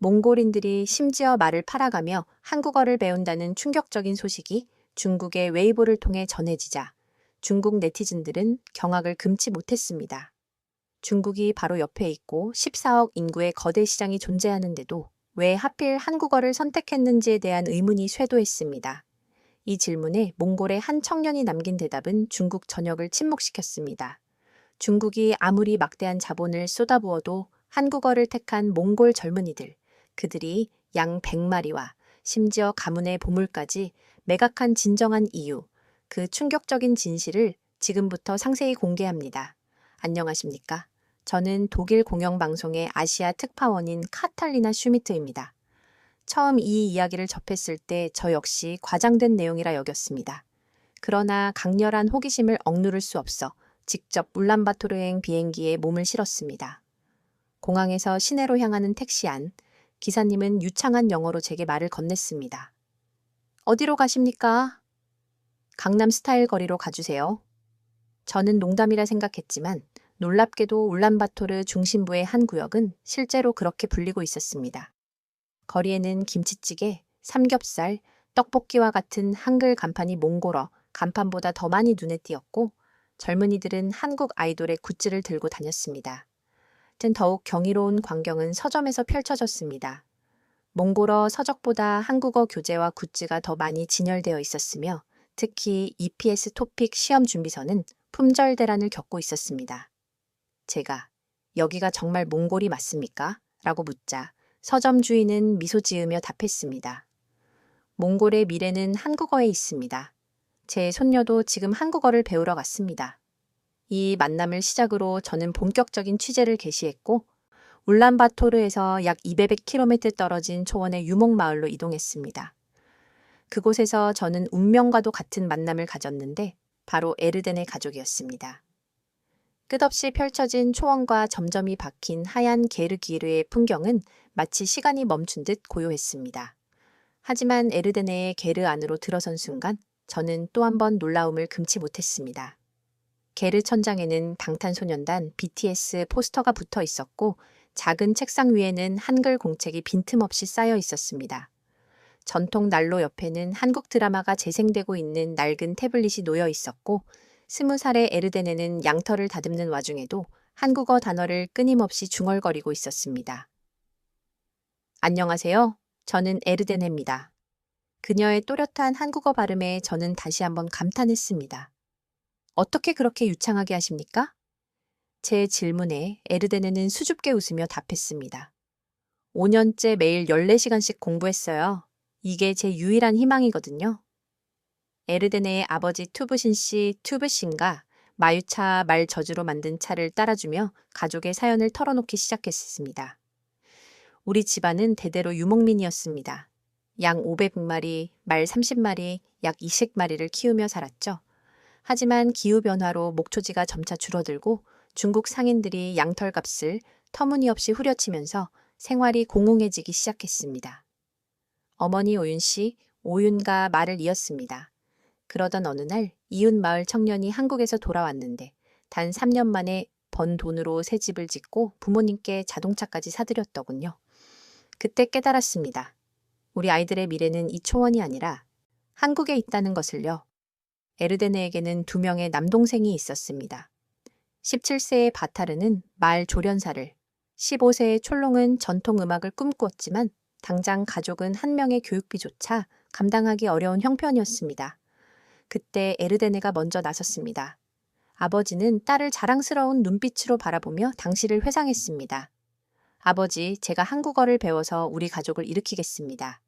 몽골인들이 심지어 말을 팔아가며 한국어를 배운다는 충격적인 소식이 중국의 웨이보를 통해 전해지자 중국 네티즌들은 경악을 금치 못했습니다. 중국이 바로 옆에 있고 14억 인구의 거대 시장이 존재하는데도 왜 하필 한국어를 선택했는지에 대한 의문이 쇄도했습니다. 이 질문에 몽골의 한 청년이 남긴 대답은 중국 전역을 침묵시켰습니다. 중국이 아무리 막대한 자본을 쏟아부어도 한국어를 택한 몽골 젊은이들, 그들이 양 100마리와 심지어 가문의 보물까지 매각한 진정한 이유, 그 충격적인 진실을 지금부터 상세히 공개합니다. 안녕하십니까? 저는 독일 공영방송의 아시아 특파원인 카탈리나 슈미트입니다. 처음 이 이야기를 접했을 때 저 역시 과장된 내용이라 여겼습니다. 그러나 강렬한 호기심을 억누를 수 없어 직접 울란바토르행 비행기에 몸을 실었습니다. 공항에서 시내로 향하는 택시 안, 기사님은 유창한 영어로 제게 말을 건넸습니다. 어디로 가십니까? 강남 스타일 거리로 가주세요. 저는 농담이라 생각했지만 놀랍게도 울란바토르 중심부의 한 구역은 실제로 그렇게 불리고 있었습니다. 거리에는 김치찌개, 삼겹살, 떡볶이와 같은 한글 간판이 몽골어, 간판보다 더 많이 눈에 띄었고 젊은이들은 한국 아이돌의 굿즈를 들고 다녔습니다. 더욱 경이로운 광경은 서점에서 펼쳐졌습니다. 몽골어 서적보다 한국어 교재와 굿즈가 더 많이 진열되어 있었으며 특히 EPS 토픽 시험 준비서는 품절 대란을 겪고 있었습니다. 제가 여기가 정말 몽골이 맞습니까? 라고 묻자 서점 주인은 미소 지으며 답했습니다. 몽골의 미래는 한국어에 있습니다. 제 손녀도 지금 한국어를 배우러 갔습니다. 이 만남을 시작으로 저는 본격적인 취재를 개시했고 울란바토르에서 약 200km 떨어진 초원의 유목마을로 이동했습니다. 그곳에서 저는 운명과도 같은 만남을 가졌는데 바로 에르덴의 가족이었습니다. 끝없이 펼쳐진 초원과 점점이 박힌 하얀 게르기르의 풍경은 마치 시간이 멈춘 듯 고요했습니다. 하지만 에르데네의 게르 안으로 들어선 순간 저는 또 한 번 놀라움을 금치 못했습니다. 게르 천장에는 방탄소년단 BTS 포스터가 붙어 있었고 작은 책상 위에는 한글 공책이 빈틈없이 쌓여 있었습니다. 전통 난로 옆에는 한국 드라마가 재생되고 있는 낡은 태블릿이 놓여 있었고 20살의 에르데네는 양털을 다듬는 와중에도 한국어 단어를 끊임없이 중얼거리고 있었습니다. 안녕하세요. 저는 에르데네입니다. 그녀의 또렷한 한국어 발음에 저는 다시 한번 감탄했습니다. 어떻게 그렇게 유창하게 하십니까? 제 질문에 에르데네는 수줍게 웃으며 답했습니다. 5년째 매일 14시간씩 공부했어요. 이게 제 유일한 희망이거든요. 에르데네의 아버지 투브신 씨, 투브신가 마유차 말 저주로 만든 차를 따라주며 가족의 사연을 털어놓기 시작했습니다. 우리 집안은 대대로 유목민이었습니다. 양 500마리, 말 30마리, 약 20마리를 키우며 살았죠. 하지만 기후변화로 목초지가 점차 줄어들고 중국 상인들이 양털값을 터무니없이 후려치면서 생활이 공공해지기 시작했습니다. 어머니 오윤 씨, 오윤가 말을 이었습니다. 그러던 어느 날 이웃 마을 청년이 한국에서 돌아왔는데 단 3년 만에 번 돈으로 새 집을 짓고 부모님께 자동차까지 사드렸더군요. 그때 깨달았습니다. 우리 아이들의 미래는 이 초원이 아니라 한국에 있다는 것을요. 에르데네에게는 2명의 남동생이 있었습니다. 17세의 바타르는 말 조련사를, 15세의 촐롱은 전통음악을 꿈꾸었지만 당장 가족은 1명의 교육비조차 감당하기 어려운 형편이었습니다. 그때 에르데네가 먼저 나섰습니다. 아버지는 딸을 자랑스러운 눈빛으로 바라보며 당시를 회상했습니다. 아버지, 제가 한국어를 배워서 우리 가족을 일으키겠습니다.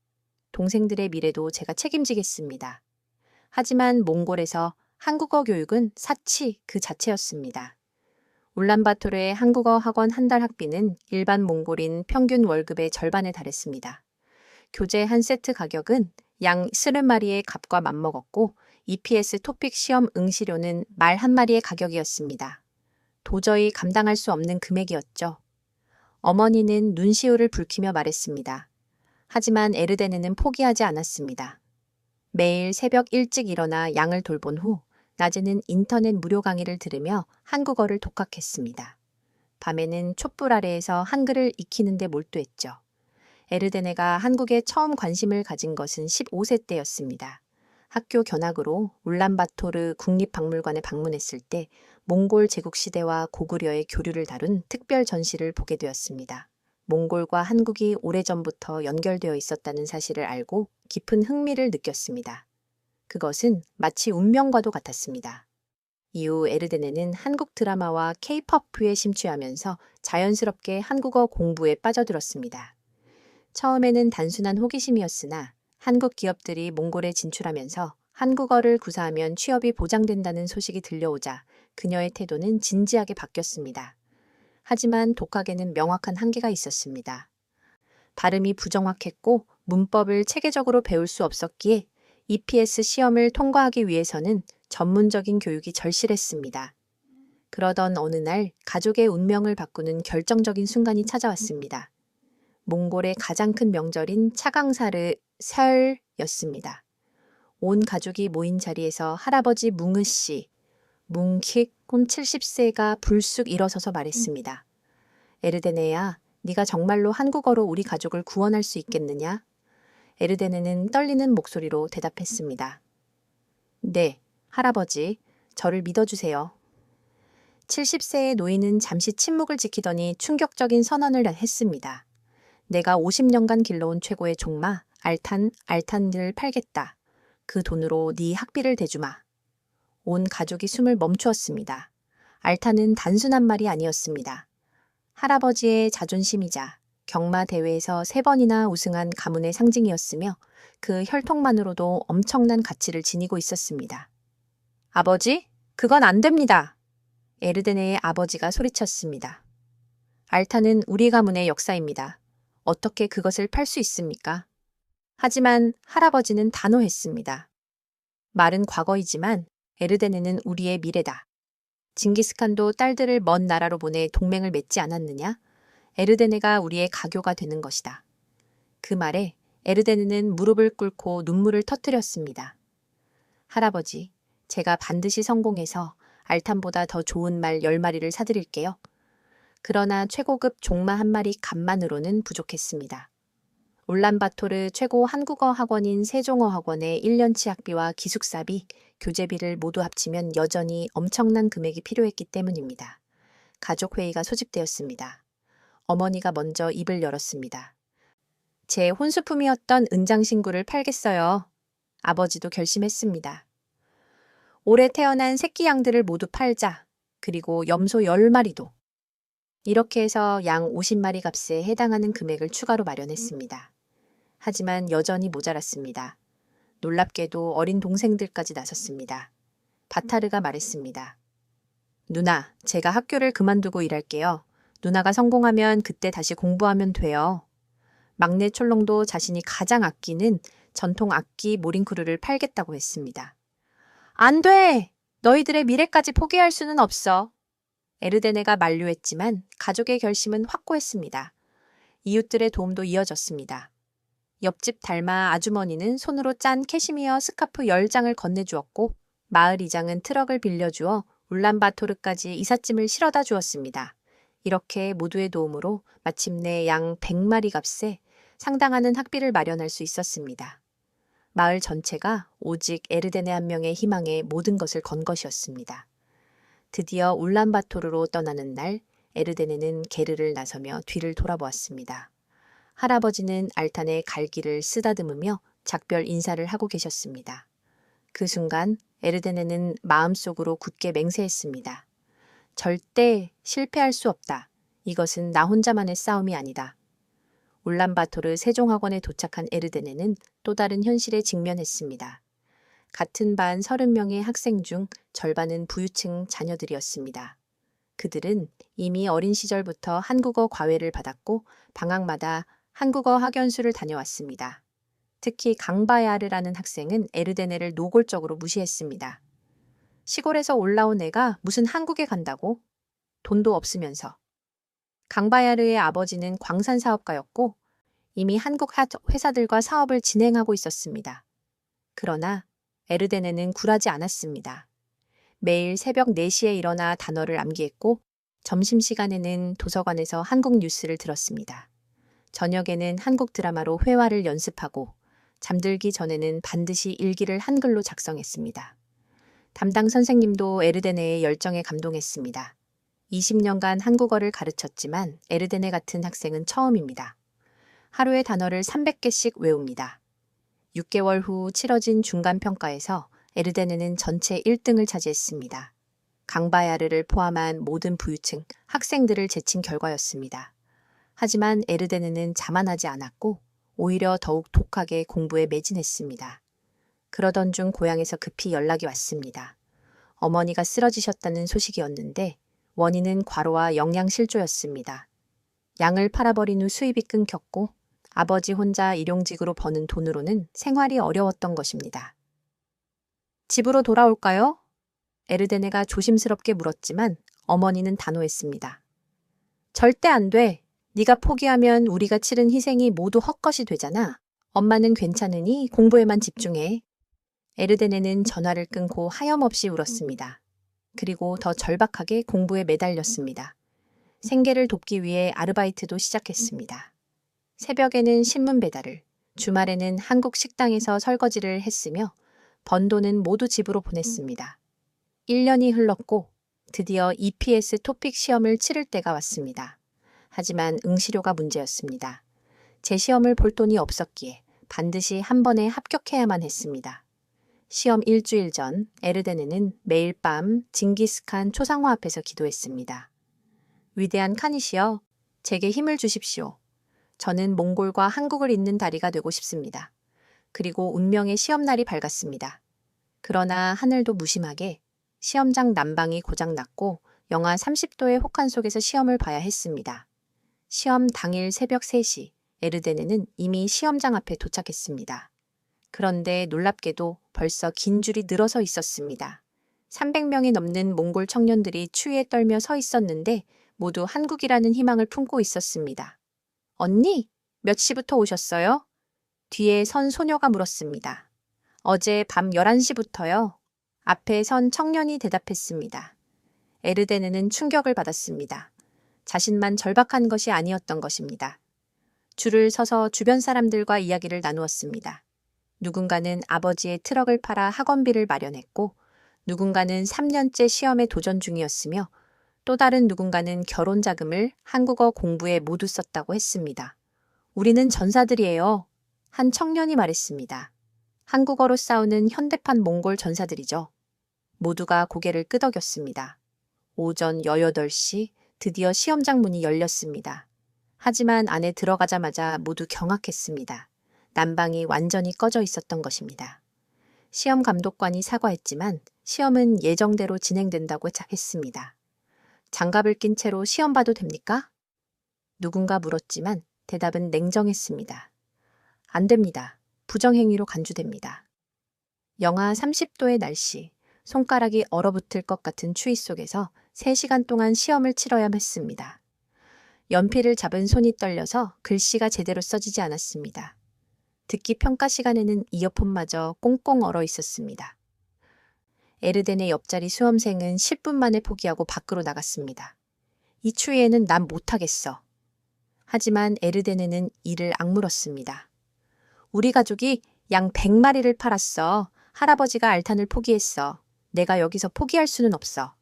동생들의 미래도 제가 책임지겠습니다. 하지만 몽골에서 한국어 교육은 사치 그 자체였습니다. 울란바토르의 한국어 학원 한 달 학비는 일반 몽골인 평균 월급의 절반에 달했습니다. 교재 한 세트 가격은 양 30마리의 값과 맞먹었고 EPS 토픽 시험 응시료는 말 1마리의 가격이었습니다. 도저히 감당할 수 없는 금액이었죠. 어머니는 눈시울을 붉히며 말했습니다. 하지만 에르데네는 포기하지 않았습니다. 매일 새벽 일찍 일어나 양을 돌본 후 낮에는 인터넷 무료 강의를 들으며 한국어를 독학했습니다. 밤에는 촛불 아래에서 한글을 익히는 데 몰두했죠. 에르데네가 한국에 처음 관심을 가진 것은 15세 때였습니다. 학교 견학으로 울란바토르 국립박물관에 방문했을 때 몽골 제국시대와 고구려의 교류를 다룬 특별 전시를 보게 되었습니다. 몽골과 한국이 오래전부터 연결되어 있었다는 사실을 알고 깊은 흥미를 느꼈습니다. 그것은 마치 운명과도 같았습니다. 이후 에르데네는 한국 드라마와 K-POP에 심취하면서 자연스럽게 한국어 공부에 빠져들었습니다. 처음에는 단순한 호기심이었으나 한국 기업들이 몽골에 진출하면서 한국어를 구사하면 취업이 보장된다는 소식이 들려오자 그녀의 태도는 진지하게 바뀌었습니다. 하지만 독학에는 명확한 한계가 있었습니다. 발음이 부정확했고 문법을 체계적으로 배울 수 없었기에 EPS 시험을 통과하기 위해서는 전문적인 교육이 절실했습니다. 그러던 어느 날 가족의 운명을 바꾸는 결정적인 순간이 찾아왔습니다. 몽골의 가장 큰 명절인 차강사르 설였습니다. 온 가족이 모인 자리에서 할아버지 뭉으 씨, 뭉킥 70세가 불쑥 일어서서 말했습니다. 에르데네야, 네가 정말로 한국어로 우리 가족을 구원할 수 있겠느냐? 에르데네는 떨리는 목소리로 대답했습니다. 네, 할아버지, 저를 믿어주세요. 70세의 노인은 잠시 침묵을 지키더니 충격적인 선언을 했습니다. 내가 50년간 길러온 최고의 종마, 알탄을 팔겠다. 그 돈으로 네 학비를 대주마. 온 가족이 숨을 멈추었습니다. 알탄은 단순한 말이 아니었습니다. 할아버지의 자존심이자 경마 대회에서 3번이나 우승한 가문의 상징이었으며 그 혈통만으로도 엄청난 가치를 지니고 있었습니다. 아버지, 그건 안 됩니다. 에르데네의 아버지가 소리쳤습니다. 알탄은 우리 가문의 역사입니다. 어떻게 그것을 팔 수 있습니까? 하지만 할아버지는 단호했습니다. 말은 과거이지만 에르데네는 우리의 미래다. 징기스칸도 딸들을 먼 나라로 보내 동맹을 맺지 않았느냐? 에르데네가 우리의 가교가 되는 것이다. 그 말에 에르데네는 무릎을 꿇고 눈물을 터뜨렸습니다. 할아버지, 제가 반드시 성공해서 알탄보다 더 좋은 말 10마리를 사드릴게요. 그러나 최고급 종마 한 마리 값만으로는 부족했습니다. 울란바토르 최고 한국어 학원인 세종어 학원의 1년치 학비와 기숙사비, 교재비를 모두 합치면 여전히 엄청난 금액이 필요했기 때문입니다. 가족회의가 소집되었습니다. 어머니가 먼저 입을 열었습니다. 제 혼수품이었던 은장신구를 팔겠어요. 아버지도 결심했습니다. 올해 태어난 새끼 양들을 모두 팔자. 그리고 염소 10마리도. 이렇게 해서 양 50마리 값에 해당하는 금액을 추가로 마련했습니다. 하지만 여전히 모자랐습니다. 놀랍게도 어린 동생들까지 나섰습니다. 바타르가 말했습니다. 누나, 제가 학교를 그만두고 일할게요. 누나가 성공하면 그때 다시 공부하면 돼요. 막내 촐롱도 자신이 가장 아끼는 전통 악기 모링크루를 팔겠다고 했습니다. 안 돼! 너희들의 미래까지 포기할 수는 없어. 에르데네가 만류했지만 가족의 결심은 확고했습니다. 이웃들의 도움도 이어졌습니다. 옆집 달마 아주머니는 손으로 짠 캐시미어 스카프 10장을 건네주었고 마을 이장은 트럭을 빌려주어 울란바토르까지 이삿짐을 실어다 주었습니다. 이렇게 모두의 도움으로 마침내 양 100마리 값에 상당하는 학비를 마련할 수 있었습니다. 마을 전체가 오직 에르데네 한 명의 희망에 모든 것을 건 것이었습니다. 드디어 울란바토르로 떠나는 날 에르데네는 게르를 나서며 뒤를 돌아보았습니다. 할아버지는 알탄의 갈기를 쓰다듬으며 작별 인사를 하고 계셨습니다. 그 순간 에르데네는 마음속으로 굳게 맹세했습니다. 절대 실패할 수 없다. 이것은 나 혼자만의 싸움이 아니다. 울란바토르 세종학원에 도착한 에르데네는 또 다른 현실에 직면했습니다. 같은 반 30명의 학생 중 절반은 부유층 자녀들이었습니다. 그들은 이미 어린 시절부터 한국어 과외를 받았고 방학마다 한국어 학연수를 다녀왔습니다. 특히 강바야르라는 학생은 에르데네를 노골적으로 무시했습니다. 시골에서 올라온 애가 무슨 한국에 간다고? 돈도 없으면서. 강바야르의 아버지는 광산 사업가였고 이미 한국 회사들과 사업을 진행하고 있었습니다. 그러나 에르데네는 굴하지 않았습니다. 매일 새벽 4시에 일어나 단어를 암기했고 점심시간에는 도서관에서 한국 뉴스를 들었습니다. 저녁에는 한국 드라마로 회화를 연습하고 잠들기 전에는 반드시 일기를 한글로 작성했습니다. 담당 선생님도 에르데네의 열정에 감동했습니다. 20년간 한국어를 가르쳤지만 에르데네 같은 학생은 처음입니다. 하루에 단어를 300개씩 외웁니다. 6개월 후 치러진 중간평가에서 에르데네는 전체 1등을 차지했습니다. 강바야르를 포함한 모든 부유층 학생들을 제친 결과였습니다. 하지만 에르데네는 자만하지 않았고 오히려 더욱 독하게 공부에 매진했습니다. 그러던 중 고향에서 급히 연락이 왔습니다. 어머니가 쓰러지셨다는 소식이었는데 원인은 과로와 영양실조였습니다. 양을 팔아버린 후 수입이 끊겼고 아버지 혼자 일용직으로 버는 돈으로는 생활이 어려웠던 것입니다. 집으로 돌아올까요? 에르데네가 조심스럽게 물었지만 어머니는 단호했습니다. 절대 안 돼. 네가 포기하면 우리가 치른 희생이 모두 헛것이 되잖아. 엄마는 괜찮으니 공부에만 집중해. 에르데네는 전화를 끊고 하염없이 울었습니다. 그리고 더 절박하게 공부에 매달렸습니다. 생계를 돕기 위해 아르바이트도 시작했습니다. 새벽에는 신문 배달을, 주말에는 한국 식당에서 설거지를 했으며 번 돈은 모두 집으로 보냈습니다. 1년이 흘렀고 드디어 EPS 토픽 시험을 치를 때가 왔습니다. 하지만 응시료가 문제였습니다. 제 시험을 볼 돈이 없었기에 반드시 한 번에 합격해야만 했습니다. 시험 일주일 전 에르데네는 매일 밤 징기스칸 초상화 앞에서 기도했습니다. 위대한 칸이시여, 제게 힘을 주십시오. 저는 몽골과 한국을 잇는 다리가 되고 싶습니다. 그리고 운명의 시험날이 밝았습니다. 그러나 하늘도 무심하게 시험장 난방이 고장났고 영하 30도의 혹한 속에서 시험을 봐야 했습니다. 시험 당일 새벽 3시, 에르데네는 이미 시험장 앞에 도착했습니다. 그런데 놀랍게도 벌써 긴 줄이 늘어서 있었습니다. 300명이 넘는 몽골 청년들이 추위에 떨며 서 있었는데 모두 한국이라는 희망을 품고 있었습니다. 언니, 몇 시부터 오셨어요? 뒤에 선 소녀가 물었습니다. 어제 밤 11시부터요. 앞에 선 청년이 대답했습니다. 에르데네는 충격을 받았습니다. 자신만 절박한 것이 아니었던 것입니다. 줄을 서서 주변 사람들과 이야기를 나누었습니다. 누군가는 아버지의 트럭을 팔아 학원비를 마련했고 누군가는 3년째 시험에 도전 중이었으며 또 다른 누군가는 결혼 자금을 한국어 공부에 모두 썼다고 했습니다. 우리는 전사들이에요. 한 청년이 말했습니다. 한국어로 싸우는 현대판 몽골 전사들이죠. 모두가 고개를 끄덕였습니다. 오전 18시 드디어 시험장 문이 열렸습니다. 하지만 안에 들어가자마자 모두 경악했습니다. 난방이 완전히 꺼져 있었던 것입니다. 시험 감독관이 사과했지만 시험은 예정대로 진행된다고 했습니다. 장갑을 낀 채로 시험 봐도 됩니까? 누군가 물었지만 대답은 냉정했습니다. 안 됩니다. 부정행위로 간주됩니다. 영하 30도의 날씨, 손가락이 얼어붙을 것 같은 추위 속에서 3시간 동안 시험을 치러야 했습니다. 연필을 잡은 손이 떨려서 글씨가 제대로 써지지 않았습니다. 듣기 평가 시간에는 이어폰마저 꽁꽁 얼어 있었습니다. 에르데네 옆자리 수험생은 10분 만에 포기하고 밖으로 나갔습니다. 이 추위에는 난 못하겠어. 하지만 에르데네는 이를 악물었습니다. 우리 가족이 양 100마리를 팔았어. 할아버지가 알탄을 포기했어. 내가 여기서 포기할 수는 없어.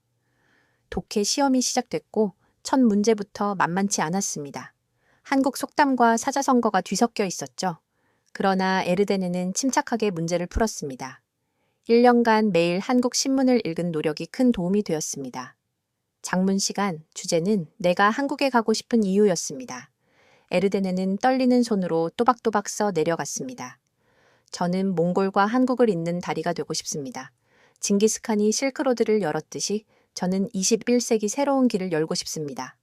독해 시험이 시작됐고 첫 문제부터 만만치 않았습니다. 한국 속담과 사자성어가 뒤섞여 있었죠. 그러나 에르데네는 침착하게 문제를 풀었습니다. 1년간 매일 한국 신문을 읽은 노력이 큰 도움이 되었습니다. 장문 시간, 주제는 내가 한국에 가고 싶은 이유였습니다. 에르데네는 떨리는 손으로 또박또박 써 내려갔습니다. 저는 몽골과 한국을 잇는 다리가 되고 싶습니다. 징기스칸이 실크로드를 열었듯이 저는 21세기 새로운 길을 열고 싶습니다.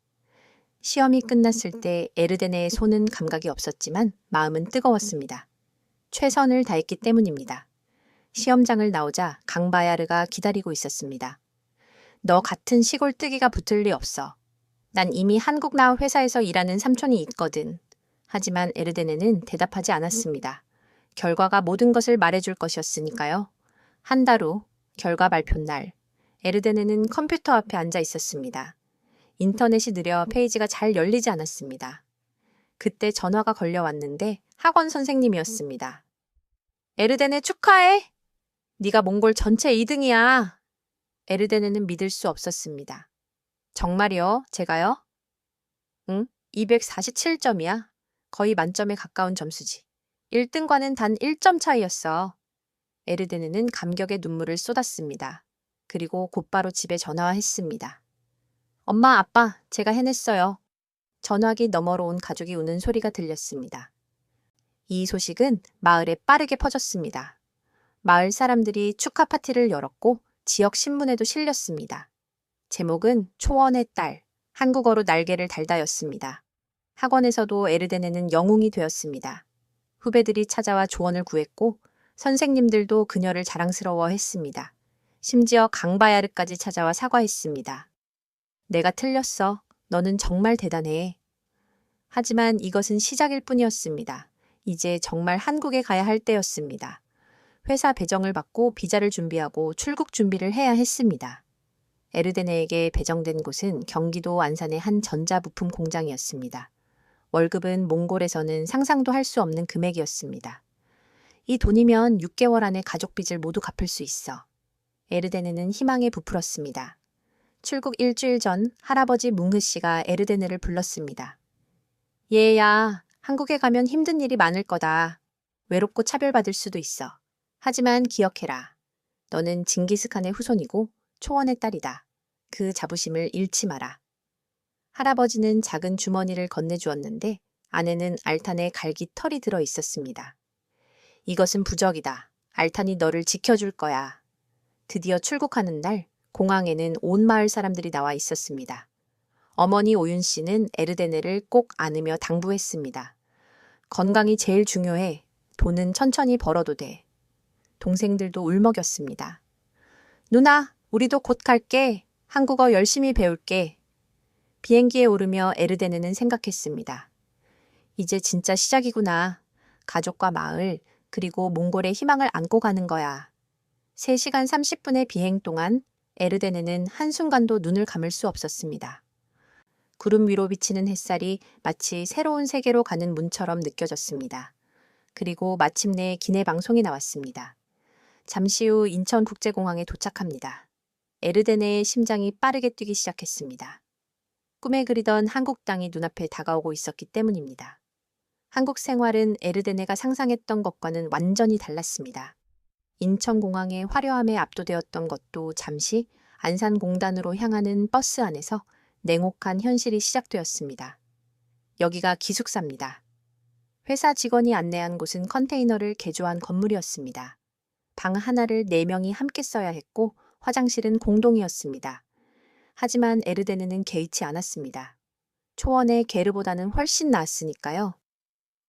시험이 끝났을 때 에르데네의 손은 감각이 없었지만 마음은 뜨거웠습니다. 최선을 다했기 때문입니다. 시험장을 나오자 강바야르가 기다리고 있었습니다. 너 같은 시골 뜨기가 붙을 리 없어. 난 이미 한국 나와 회사에서 일하는 삼촌이 있거든. 하지만 에르데네는 대답하지 않았습니다. 결과가 모든 것을 말해줄 것이었으니까요. 한 달 후, 결과 발표 날, 에르데네는 컴퓨터 앞에 앉아 있었습니다. 인터넷이 느려 페이지가 잘 열리지 않았습니다. 그때 전화가 걸려왔는데 학원 선생님이었습니다. 에르데네 축하해! 네가 몽골 전체 2등이야. 에르데네는 믿을 수 없었습니다. 정말이요? 제가요? 응? 247점이야. 거의 만점에 가까운 점수지. 1등과는 단 1점 차이였어. 에르데네는 감격의 눈물을 쏟았습니다. 그리고 곧바로 집에 전화했습니다. 엄마, 아빠, 제가 해냈어요. 전화기 너머로 온 가족이 우는 소리가 들렸습니다. 이 소식은 마을에 빠르게 퍼졌습니다. 마을 사람들이 축하 파티를 열었고 지역 신문에도 실렸습니다. 제목은 초원의 딸, 한국어로 날개를 달다였습니다. 학원에서도 에르데네는 영웅이 되었습니다. 후배들이 찾아와 조언을 구했고 선생님들도 그녀를 자랑스러워했습니다. 심지어 강바야르까지 찾아와 사과했습니다. 내가 틀렸어. 너는 정말 대단해. 하지만 이것은 시작일 뿐이었습니다. 이제 정말 한국에 가야 할 때였습니다. 회사 배정을 받고 비자를 준비하고 출국 준비를 해야 했습니다. 에르데네에게 배정된 곳은 경기도 안산의 한 전자부품 공장이었습니다. 월급은 몽골에서는 상상도 할 수 없는 금액이었습니다. 이 돈이면 6개월 안에 가족 빚을 모두 갚을 수 있어. 에르데네는 희망에 부풀었습니다. 출국 일주일 전 할아버지 뭉흐 씨가 에르데네를 불렀습니다. 얘야, 한국에 가면 힘든 일이 많을 거다. 외롭고 차별받을 수도 있어. 하지만 기억해라. 너는 징기스칸의 후손이고 초원의 딸이다. 그 자부심을 잃지 마라. 할아버지는 작은 주머니를 건네주었는데 안에는 알탄에 갈기 털이 들어 있었습니다. 이것은 부적이다. 알탄이 너를 지켜줄 거야. 드디어 출국하는 날 공항에는 온 마을 사람들이 나와 있었습니다. 어머니 오윤 씨는 에르데네를 꼭 안으며 당부했습니다. 건강이 제일 중요해. 돈은 천천히 벌어도 돼. 동생들도 울먹였습니다. 누나, 우리도 곧 갈게. 한국어 열심히 배울게. 비행기에 오르며 에르데네는 생각했습니다. 이제 진짜 시작이구나. 가족과 마을, 그리고 몽골의 희망을 안고 가는 거야. 3시간 30분의 비행 동안 에르데네는 한순간도 눈을 감을 수 없었습니다. 구름 위로 비치는 햇살이 마치 새로운 세계로 가는 문처럼 느껴졌습니다. 그리고 마침내 기내 방송이 나왔습니다. 잠시 후 인천국제공항에 도착합니다. 에르데네의 심장이 빠르게 뛰기 시작했습니다. 꿈에 그리던 한국 땅이 눈앞에 다가오고 있었기 때문입니다. 한국 생활은 에르데네가 상상했던 것과는 완전히 달랐습니다. 인천공항의 화려함에 압도되었던 것도 잠시 안산공단으로 향하는 버스 안에서 냉혹한 현실이 시작되었습니다. 여기가 기숙사입니다. 회사 직원이 안내한 곳은 컨테이너를 개조한 건물이었습니다. 방 하나를 4명이 함께 써야 했고 화장실은 공동이었습니다. 하지만 에르데네는 개의치 않았습니다. 초원의 게르보다는 훨씬 나았으니까요.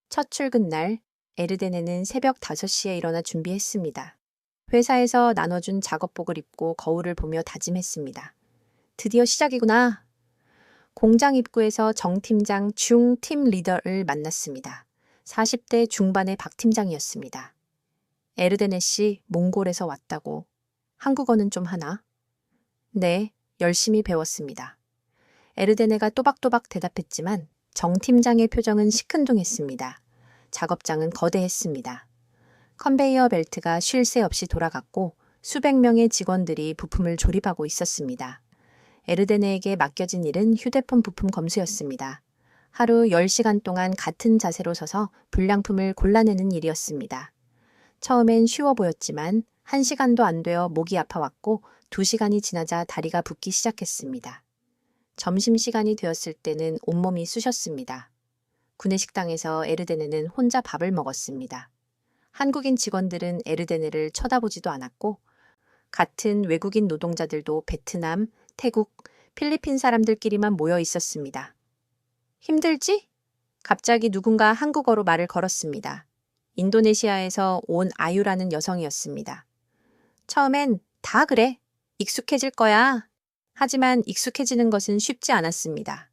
첫 출근 날 에르데네는 새벽 5시에 일어나 준비했습니다. 회사에서 나눠준 작업복을 입고 거울을 보며 다짐했습니다. 드디어 시작이구나. 공장 입구에서 정 팀장 중 팀 리더를 만났습니다. 40대 중반의 박 팀장이었습니다. 에르데네 씨, 몽골에서 왔다고. 한국어는 좀 하나? 네, 열심히 배웠습니다. 에르데네가 또박또박 대답했지만 정 팀장의 표정은 시큰둥했습니다. 작업장은 거대했습니다. 컨베이어 벨트가 쉴 새 없이 돌아갔고 수백 명의 직원들이 부품을 조립하고 있었습니다. 에르데네에게 맡겨진 일은 휴대폰 부품 검수였습니다. 하루 10시간 동안 같은 자세로 서서 불량품을 골라내는 일이었습니다. 처음엔 쉬워 보였지만 1시간도 안 되어 목이 아파왔고 2시간이 지나자 다리가 붓기 시작했습니다. 점심시간이 되었을 때는 온몸이 쑤셨습니다. 구내식당에서 에르데네는 혼자 밥을 먹었습니다. 한국인 직원들은 에르데네를 쳐다보지도 않았고 같은 외국인 노동자들도 베트남, 태국, 필리핀 사람들끼리만 모여 있었습니다. 힘들지? 갑자기 누군가 한국어로 말을 걸었습니다. 인도네시아에서 온 아유라는 여성이었습니다. 처음엔 다 그래. 익숙해질 거야. 하지만 익숙해지는 것은 쉽지 않았습니다.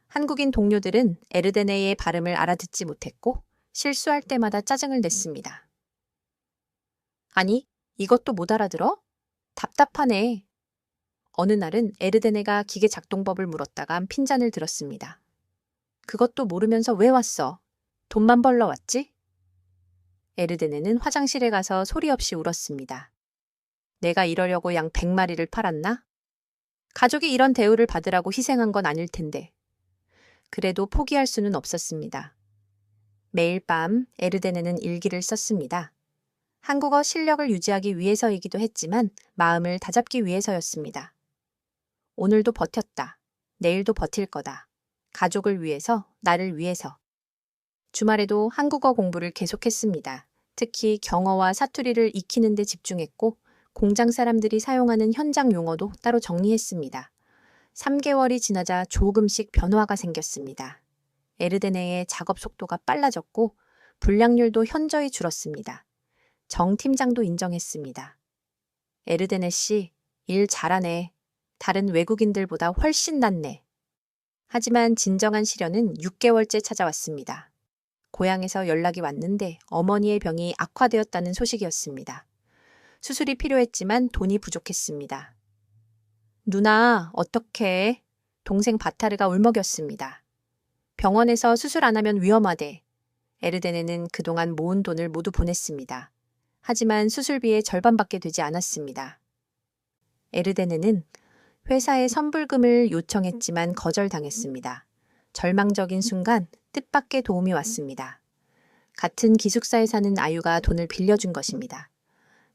한국인 동료들은 에르데네의 발음을 알아듣지 못했고 실수할 때마다 짜증을 냈습니다. 아니, 이것도 못 알아들어? 답답하네. 어느 날은 에르데네가 기계 작동법을 물었다가 핀잔을 들었습니다. 그것도 모르면서 왜 왔어? 돈만 벌러 왔지? 에르데네는 화장실에 가서 소리 없이 울었습니다. 내가 이러려고 양 100마리를 팔았나? 가족이 이런 대우를 받으라고 희생한 건 아닐 텐데. 그래도 포기할 수는 없었습니다. 매일 밤 에르데네는 일기를 썼습니다. 한국어 실력을 유지하기 위해서이기도 했지만 마음을 다잡기 위해서였습니다. 오늘도 버텼다. 내일도 버틸 거다. 가족을 위해서, 나를 위해서. 주말에도 한국어 공부를 계속했습니다. 특히 경어와 사투리를 익히는 데 집중했고 공장 사람들이 사용하는 현장 용어도 따로 정리했습니다. 3개월이 지나자 조금씩 변화가 생겼습니다. 에르데네의 작업 속도가 빨라졌고 불량률도 현저히 줄었습니다. 정 팀장도 인정했습니다. 에르데네 씨, 일 잘하네. 다른 외국인들보다 훨씬 낫네. 하지만 진정한 시련은 6개월째 찾아왔습니다. 고향에서 연락이 왔는데 어머니의 병이 악화되었다는 소식이었습니다. 수술이 필요했지만 돈이 부족했습니다. 누나, 어떡해? 동생 바타르가 울먹였습니다. 병원에서 수술 안 하면 위험하대. 에르데네는 그동안 모은 돈을 모두 보냈습니다. 하지만 수술비의 절반밖에 되지 않았습니다. 에르데네는 회사에 선불금을 요청했지만 거절당했습니다. 절망적인 순간 뜻밖의 도움이 왔습니다. 같은 기숙사에 사는 아유가 돈을 빌려준 것입니다.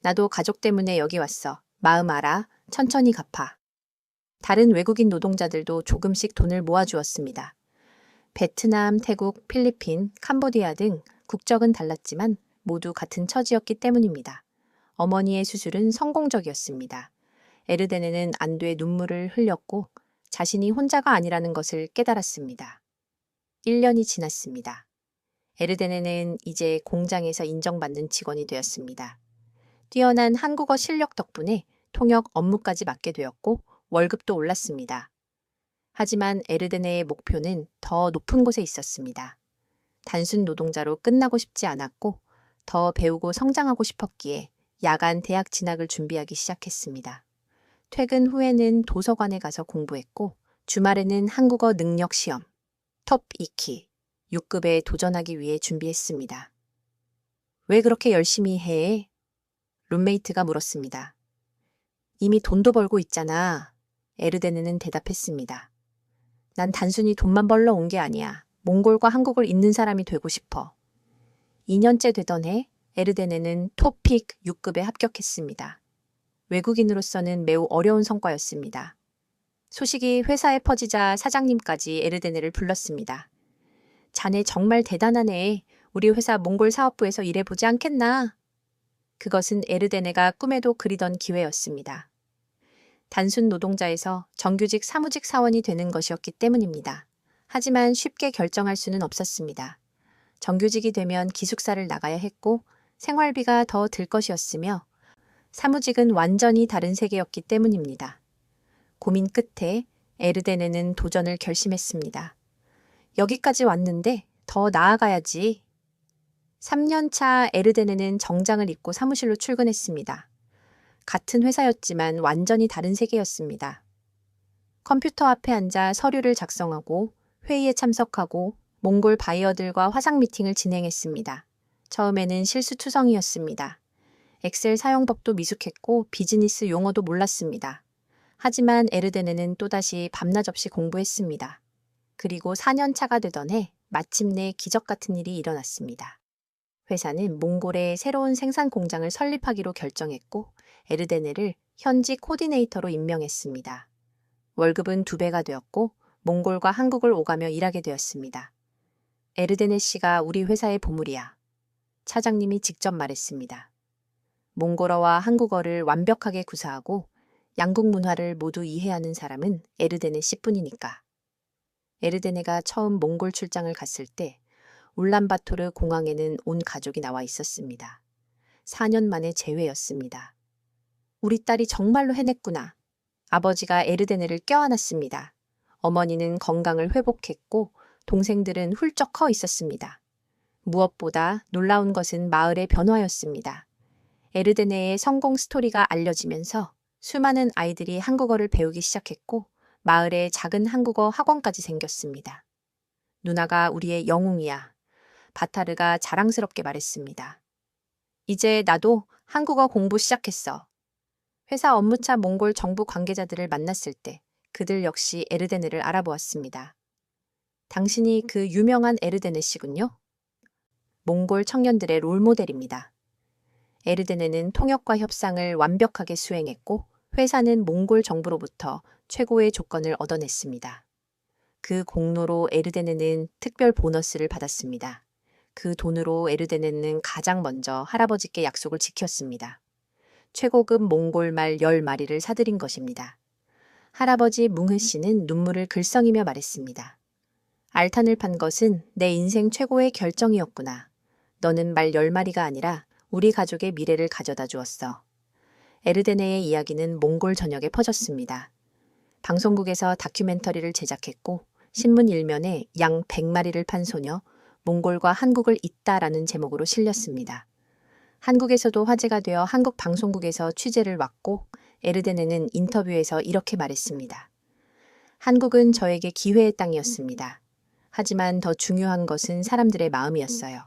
나도 가족 때문에 여기 왔어. 마음 알아. 천천히 갚아. 다른 외국인 노동자들도 조금씩 돈을 모아주었습니다. 베트남, 태국, 필리핀, 캄보디아 등 국적은 달랐지만 모두 같은 처지였기 때문입니다. 어머니의 수술은 성공적이었습니다. 에르데네는 안도의 눈물을 흘렸고 자신이 혼자가 아니라는 것을 깨달았습니다. 1년이 지났습니다. 에르데네는 이제 공장에서 인정받는 직원이 되었습니다. 뛰어난 한국어 실력 덕분에 통역 업무까지 맡게 되었고 월급도 올랐습니다. 하지만 에르데네의 목표는 더 높은 곳에 있었습니다. 단순 노동자로 끝나고 싶지 않았고 더 배우고 성장하고 싶었기에 야간 대학 진학을 준비하기 시작했습니다. 퇴근 후에는 도서관에 가서 공부했고 주말에는 한국어 능력 시험, 톱 2키, 6급에 도전하기 위해 준비했습니다. 왜 그렇게 열심히 해? 룸메이트가 물었습니다. 이미 돈도 벌고 있잖아. 에르데네는 대답했습니다. 난 단순히 돈만 벌러 온 게 아니야. 몽골과 한국을 잇는 사람이 되고 싶어. 2년째 되던 해 에르데네는 토픽 6급에 합격했습니다. 외국인으로서는 매우 어려운 성과였습니다. 소식이 회사에 퍼지자 사장님까지 에르데네를 불렀습니다. 자네 정말 대단하네. 우리 회사 몽골 사업부에서 일해보지 않겠나? 그것은 에르데네가 꿈에도 그리던 기회였습니다. 단순 노동자에서 정규직 사무직 사원이 되는 것이었기 때문입니다. 하지만 쉽게 결정할 수는 없었습니다. 정규직이 되면 기숙사를 나가야 했고 생활비가 더 들 것이었으며 사무직은 완전히 다른 세계였기 때문입니다. 고민 끝에 에르데네는 도전을 결심했습니다. 여기까지 왔는데 더 나아가야지. 3년차 에르데네는 정장을 입고 사무실로 출근했습니다. 같은 회사였지만 완전히 다른 세계였습니다. 컴퓨터 앞에 앉아 서류를 작성하고 회의에 참석하고 몽골 바이어들과 화상 미팅을 진행했습니다. 처음에는 실수투성이었습니다. 엑셀 사용법도 미숙했고 비즈니스 용어도 몰랐습니다. 하지만 에르데네는 또다시 밤낮 없이 공부했습니다. 그리고 4년 차가 되던 해 마침내 기적 같은 일이 일어났습니다. 회사는 몽골에 새로운 생산 공장을 설립하기로 결정했고 에르데네를 현지 코디네이터로 임명했습니다. 월급은 2배가 되었고 몽골과 한국을 오가며 일하게 되었습니다. 에르데네 씨가 우리 회사의 보물이야. 차장님이 직접 말했습니다. 몽골어와 한국어를 완벽하게 구사하고 양국 문화를 모두 이해하는 사람은 에르데네 씨뿐이니까. 에르데네가 처음 몽골 출장을 갔을 때 울란바토르 공항에는 온 가족이 나와 있었습니다. 4년 만에 재회였습니다. 우리 딸이 정말로 해냈구나. 아버지가 에르데네를 껴안았습니다. 어머니는 건강을 회복했고 동생들은 훌쩍 커 있었습니다. 무엇보다 놀라운 것은 마을의 변화였습니다. 에르데네의 성공 스토리가 알려지면서 수많은 아이들이 한국어를 배우기 시작했고 마을에 작은 한국어 학원까지 생겼습니다. 누나가 우리의 영웅이야. 바타르가 자랑스럽게 말했습니다. 이제 나도 한국어 공부 시작했어. 회사 업무차 몽골 정부 관계자들을 만났을 때 그들 역시 에르데네를 알아보았습니다. 당신이 그 유명한 에르데네 씨군요? 몽골 청년들의 롤모델입니다. 에르데네는 통역과 협상을 완벽하게 수행했고 회사는 몽골 정부로부터 최고의 조건을 얻어냈습니다. 그 공로로 에르데네는 특별 보너스를 받았습니다. 그 돈으로 에르데네는 가장 먼저 할아버지께 약속을 지켰습니다. 최고급 몽골 말 10마리를 사들인 것입니다. 할아버지 뭉흐 씨는 눈물을 글썽이며 말했습니다. 알탄을 판 것은 내 인생 최고의 결정이었구나. 너는 말 10마리가 아니라 우리 가족의 미래를 가져다 주었어. 에르데네의 이야기는 몽골 전역에 퍼졌습니다. 방송국에서 다큐멘터리를 제작했고 신문 일면에 양 100마리를 판 소녀, 몽골과 한국을 잇다라는 제목으로 실렸습니다. 한국에서도 화제가 되어 한국 방송국에서 취재를 왔고 에르데네는 인터뷰에서 이렇게 말했습니다. 한국은 저에게 기회의 땅이었습니다. 하지만 더 중요한 것은 사람들의 마음이었어요.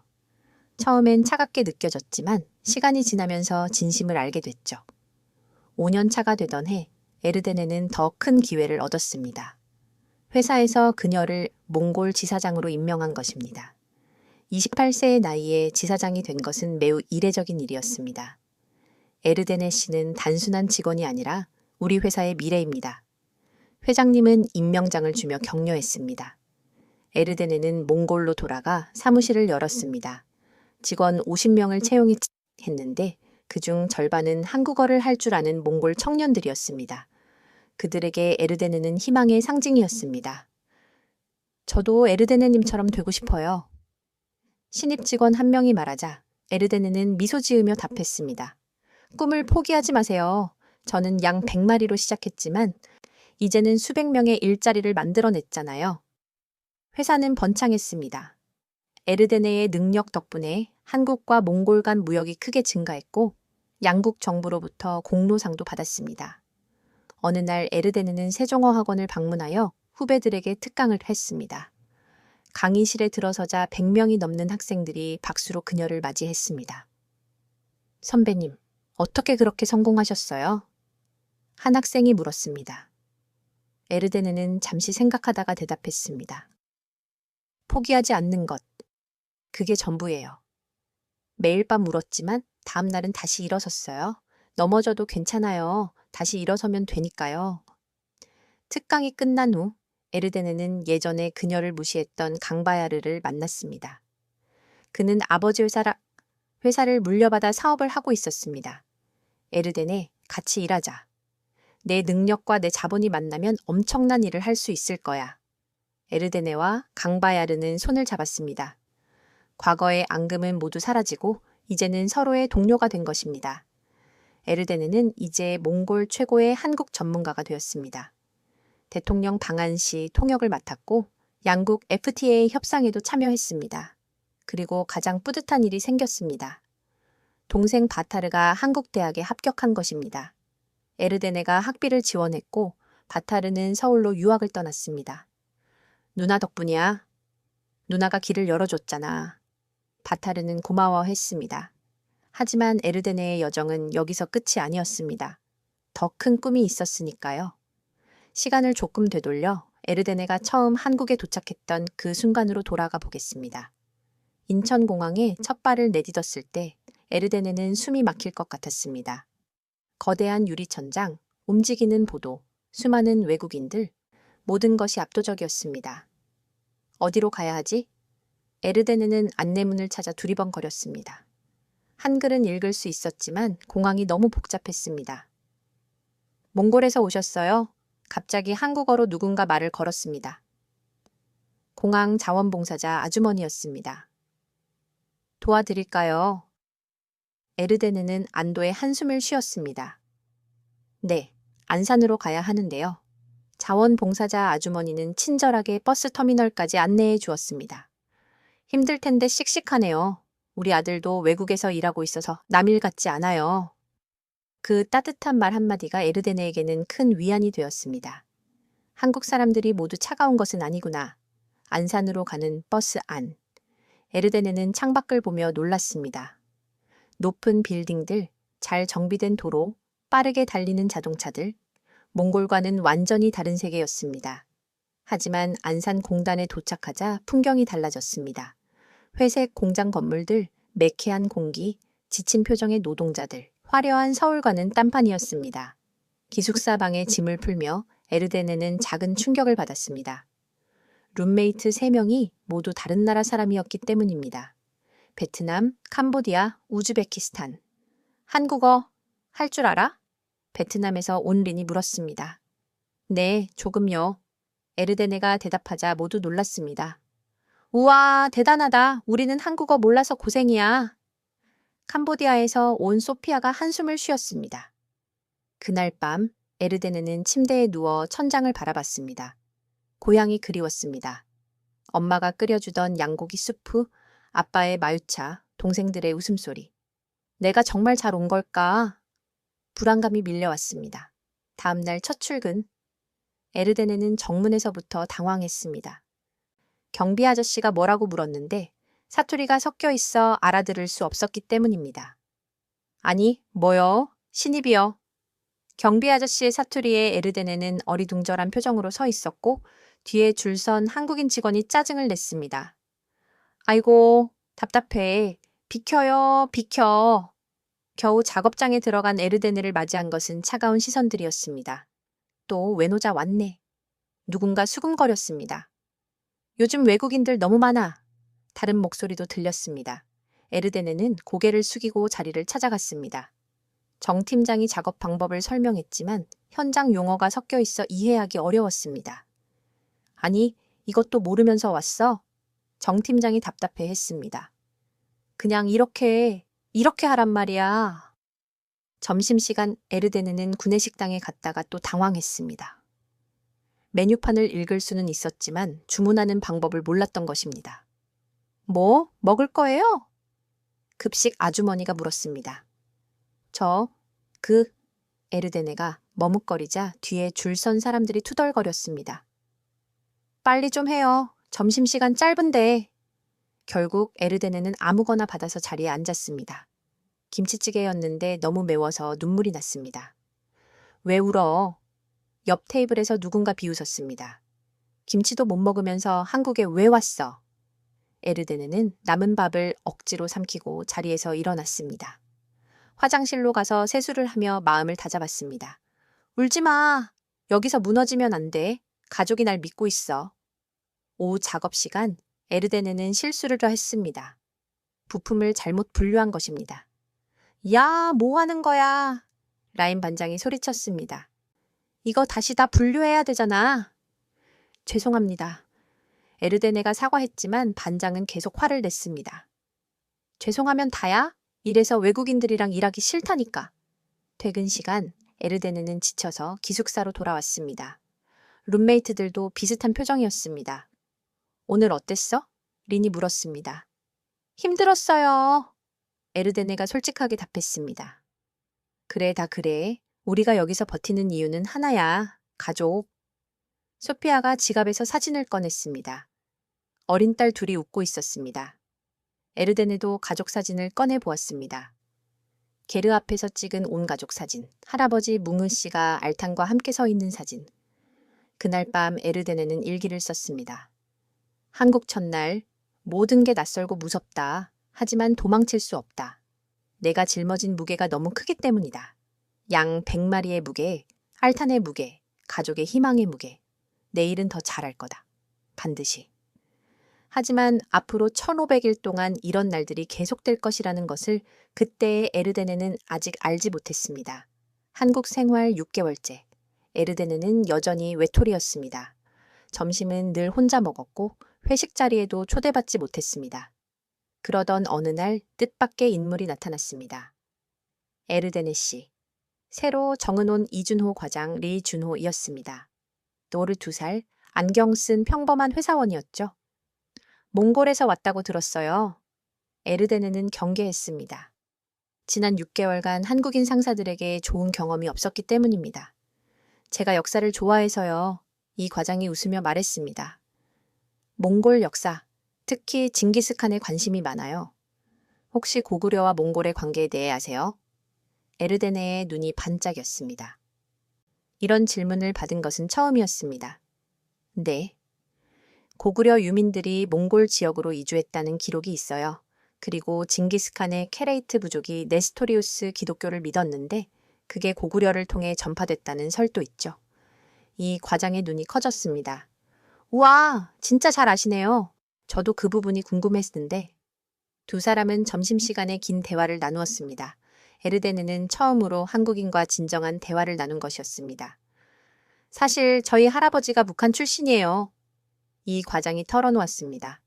처음엔 차갑게 느껴졌지만 시간이 지나면서 진심을 알게 됐죠. 5년 차가 되던 해 에르데네는 더 큰 기회를 얻었습니다. 회사에서 그녀를 몽골 지사장으로 임명한 것입니다. 28세의 나이에 지사장이 된 것은 매우 이례적인 일이었습니다. 에르데네 씨는 단순한 직원이 아니라 우리 회사의 미래입니다. 회장님은 임명장을 주며 격려했습니다. 에르데네는 몽골로 돌아가 사무실을 열었습니다. 직원 50명을 채용했는데 그중 절반은 한국어를 할 줄 아는 몽골 청년들이었습니다. 그들에게 에르데네는 희망의 상징이었습니다. 저도 에르데네님처럼 되고 싶어요. 신입 직원 한 명이 말하자 에르데네는 미소 지으며 답했습니다. 꿈을 포기하지 마세요. 저는 양 100마리로 시작했지만 이제는 수백 명의 일자리를 만들어냈잖아요. 회사는 번창했습니다. 에르데네의 능력 덕분에 한국과 몽골 간 무역이 크게 증가했고 양국 정부로부터 공로상도 받았습니다. 어느 날 에르데네는 세종어 학원을 방문하여 후배들에게 특강을 했습니다. 강의실에 들어서자 100명이 넘는 학생들이 박수로 그녀를 맞이했습니다. 선배님, 어떻게 그렇게 성공하셨어요? 한 학생이 물었습니다. 에르데네는 잠시 생각하다가 대답했습니다. 포기하지 않는 것. 그게 전부예요. 매일 밤 울었지만 다음 날은 다시 일어섰어요. 넘어져도 괜찮아요. 다시 일어서면 되니까요. 특강이 끝난 후 에르데네는 예전에 그녀를 무시했던 강바야르를 만났습니다. 그는 아버지 회사를 물려받아 사업을 하고 있었습니다. 에르데네, 같이 일하자. 내 능력과 내 자본이 만나면 엄청난 일을 할 수 있을 거야. 에르데네와 강바야르는 손을 잡았습니다. 과거의 앙금은 모두 사라지고 이제는 서로의 동료가 된 것입니다. 에르데네는 이제 몽골 최고의 한국 전문가가 되었습니다. 대통령 방한 시 통역을 맡았고 양국 FTA 협상에도 참여했습니다. 그리고 가장 뿌듯한 일이 생겼습니다. 동생 바타르가 한국 대학에 합격한 것입니다. 에르데네가 학비를 지원했고 바타르는 서울로 유학을 떠났습니다. 누나 덕분이야. 누나가 길을 열어줬잖아. 바타르는 고마워했습니다. 하지만 에르데네의 여정은 여기서 끝이 아니었습니다. 더 큰 꿈이 있었으니까요. 시간을 조금 되돌려 에르데네가 처음 한국에 도착했던 그 순간으로 돌아가 보겠습니다. 인천공항에 첫 발을 내딛었을 때 에르데네는 숨이 막힐 것 같았습니다. 거대한 유리천장, 움직이는 보도, 수많은 외국인들, 모든 것이 압도적이었습니다. 어디로 가야 하지? 에르데네는 안내문을 찾아 두리번거렸습니다. 한글은 읽을 수 있었지만 공항이 너무 복잡했습니다. 몽골에서 오셨어요? 갑자기 한국어로 누군가 말을 걸었습니다. 공항 자원봉사자 아주머니였습니다. 도와드릴까요? 에르데네는 안도의 한숨을 쉬었습니다. 네, 안산으로 가야 하는데요. 자원봉사자 아주머니는 친절하게 버스 터미널까지 안내해 주었습니다. 힘들 텐데 씩씩하네요. 우리 아들도 외국에서 일하고 있어서 남일 같지 않아요. 그 따뜻한 말 한마디가 에르데네에게는 큰 위안이 되었습니다. 한국 사람들이 모두 차가운 것은 아니구나. 안산으로 가는 버스 안. 에르데네는 창밖을 보며 놀랐습니다. 높은 빌딩들, 잘 정비된 도로, 빠르게 달리는 자동차들, 몽골과는 완전히 다른 세계였습니다. 하지만 안산 공단에 도착하자 풍경이 달라졌습니다. 회색 공장 건물들, 매캐한 공기, 지친 표정의 노동자들, 화려한 서울과는 딴판이었습니다. 기숙사 방에 짐을 풀며 에르데네는 작은 충격을 받았습니다. 룸메이트 3명이 모두 다른 나라 사람이었기 때문입니다. 베트남, 캄보디아, 우즈베키스탄. 한국어 할 줄 알아? 베트남에서 온 린이 물었습니다. 네, 조금요. 에르데네가 대답하자 모두 놀랐습니다. 우와, 대단하다. 우리는 한국어 몰라서 고생이야. 캄보디아에서 온 소피아가 한숨을 쉬었습니다. 그날 밤 에르데네는 침대에 누워 천장을 바라봤습니다. 고향이 그리웠습니다. 엄마가 끓여주던 양고기 수프, 아빠의 마유차, 동생들의 웃음소리. 내가 정말 잘 온 걸까? 불안감이 밀려왔습니다. 다음 날 첫 출근. 에르데네는 정문에서부터 당황했습니다. 경비 아저씨가 뭐라고 물었는데 사투리가 섞여 있어 알아들을 수 없었기 때문입니다. 아니, 뭐요? 신입이요. 경비 아저씨의 사투리에 에르데네는 어리둥절한 표정으로 서 있었고 뒤에 줄 선 한국인 직원이 짜증을 냈습니다. 아이고, 답답해. 비켜요, 비켜. 겨우 작업장에 들어간 에르데네를 맞이한 것은 차가운 시선들이었습니다. 또 외노자 왔네. 누군가 수군거렸습니다. 요즘 외국인들 너무 많아. 다른 목소리도 들렸습니다. 에르데네는 고개를 숙이고 자리를 찾아갔습니다. 정 팀장이 작업 방법을 설명했지만 현장 용어가 섞여 있어 이해하기 어려웠습니다. 아니, 이것도 모르면서 왔어? 정 팀장이 답답해 했습니다. 그냥 이렇게 하란 말이야. 점심시간 에르데네는 구내식당에 갔다가 또 당황했습니다. 메뉴판을 읽을 수는 있었지만 주문하는 방법을 몰랐던 것입니다. 뭐? 먹을 거예요? 급식 아주머니가 물었습니다. 에르데네가 머뭇거리자 뒤에 줄 선 사람들이 투덜거렸습니다. 빨리 좀 해요. 점심시간 짧은데. 결국 에르데네는 아무거나 받아서 자리에 앉았습니다. 김치찌개였는데 너무 매워서 눈물이 났습니다. 왜 울어? 옆 테이블에서 누군가 비웃었습니다. 김치도 못 먹으면서 한국에 왜 왔어? 에르데네는 남은 밥을 억지로 삼키고 자리에서 일어났습니다. 화장실로 가서 세수를 하며 마음을 다잡았습니다. 울지 마. 여기서 무너지면 안 돼. 가족이 날 믿고 있어. 오후 작업 시간, 에르데네는 실수를 했습니다. 부품을 잘못 분류한 것입니다. 야, 뭐 하는 거야? 라인 반장이 소리쳤습니다. 이거 다시 다 분류해야 되잖아. 죄송합니다. 에르데네가 사과했지만 반장은 계속 화를 냈습니다. 죄송하면 다야? 이래서 외국인들이랑 일하기 싫다니까. 퇴근 시간, 에르데네는 지쳐서 기숙사로 돌아왔습니다. 룸메이트들도 비슷한 표정이었습니다. 오늘 어땠어? 린이 물었습니다. 힘들었어요. 에르데네가 솔직하게 답했습니다. 그래, 다 그래. 우리가 여기서 버티는 이유는 하나야. 가족. 소피아가 지갑에서 사진을 꺼냈습니다. 어린 딸 둘이 웃고 있었습니다. 에르데네도 가족 사진을 꺼내 보았습니다. 게르 앞에서 찍은 온 가족 사진, 할아버지 뭉으 씨가 알탕과 함께 서 있는 사진. 그날 밤 에르데네는 일기를 썼습니다. 한국 첫날, 모든 게 낯설고 무섭다. 하지만 도망칠 수 없다. 내가 짊어진 무게가 너무 크기 때문이다. 양 100마리의 무게, 알탄의 무게, 가족의 희망의 무게. 내일은 더 잘할 거다. 반드시. 하지만 앞으로 1500일 동안 이런 날들이 계속될 것이라는 것을 그때의 에르데네는 아직 알지 못했습니다. 한국 생활 6개월째. 에르데네는 여전히 외톨이였습니다. 점심은 늘 혼자 먹었고 회식 자리에도 초대받지 못했습니다. 그러던 어느 날 뜻밖의 인물이 나타났습니다. 에르데네 씨. 새로 정은온 이준호 과장 리준호이었습니다. 노르 2살, 안경 쓴 평범한 회사원이었죠. 몽골에서 왔다고 들었어요. 에르데네는 경계했습니다. 지난 6개월간 한국인 상사들에게 좋은 경험이 없었기 때문입니다. 제가 역사를 좋아해서요. 이 과장이 웃으며 말했습니다. 몽골 역사, 특히 징기스칸에 관심이 많아요. 혹시 고구려와 몽골의 관계에 대해 아세요? 에르데네의 눈이 반짝였습니다. 이런 질문을 받은 것은 처음이었습니다. 네. 고구려 유민들이 몽골 지역으로 이주했다는 기록이 있어요. 그리고 징기스칸의 케레이트 부족이 네스토리우스 기독교를 믿었는데 그게 고구려를 통해 전파됐다는 설도 있죠. 이 과장의 눈이 커졌습니다. 우와, 진짜 잘 아시네요. 저도 그 부분이 궁금했는데. 두 사람은 점심시간에 긴 대화를 나누었습니다. 에르데네는 처음으로 한국인과 진정한 대화를 나눈 것이었습니다. 사실 저희 할아버지가 북한 출신이에요. 이 과장이 털어놓았습니다.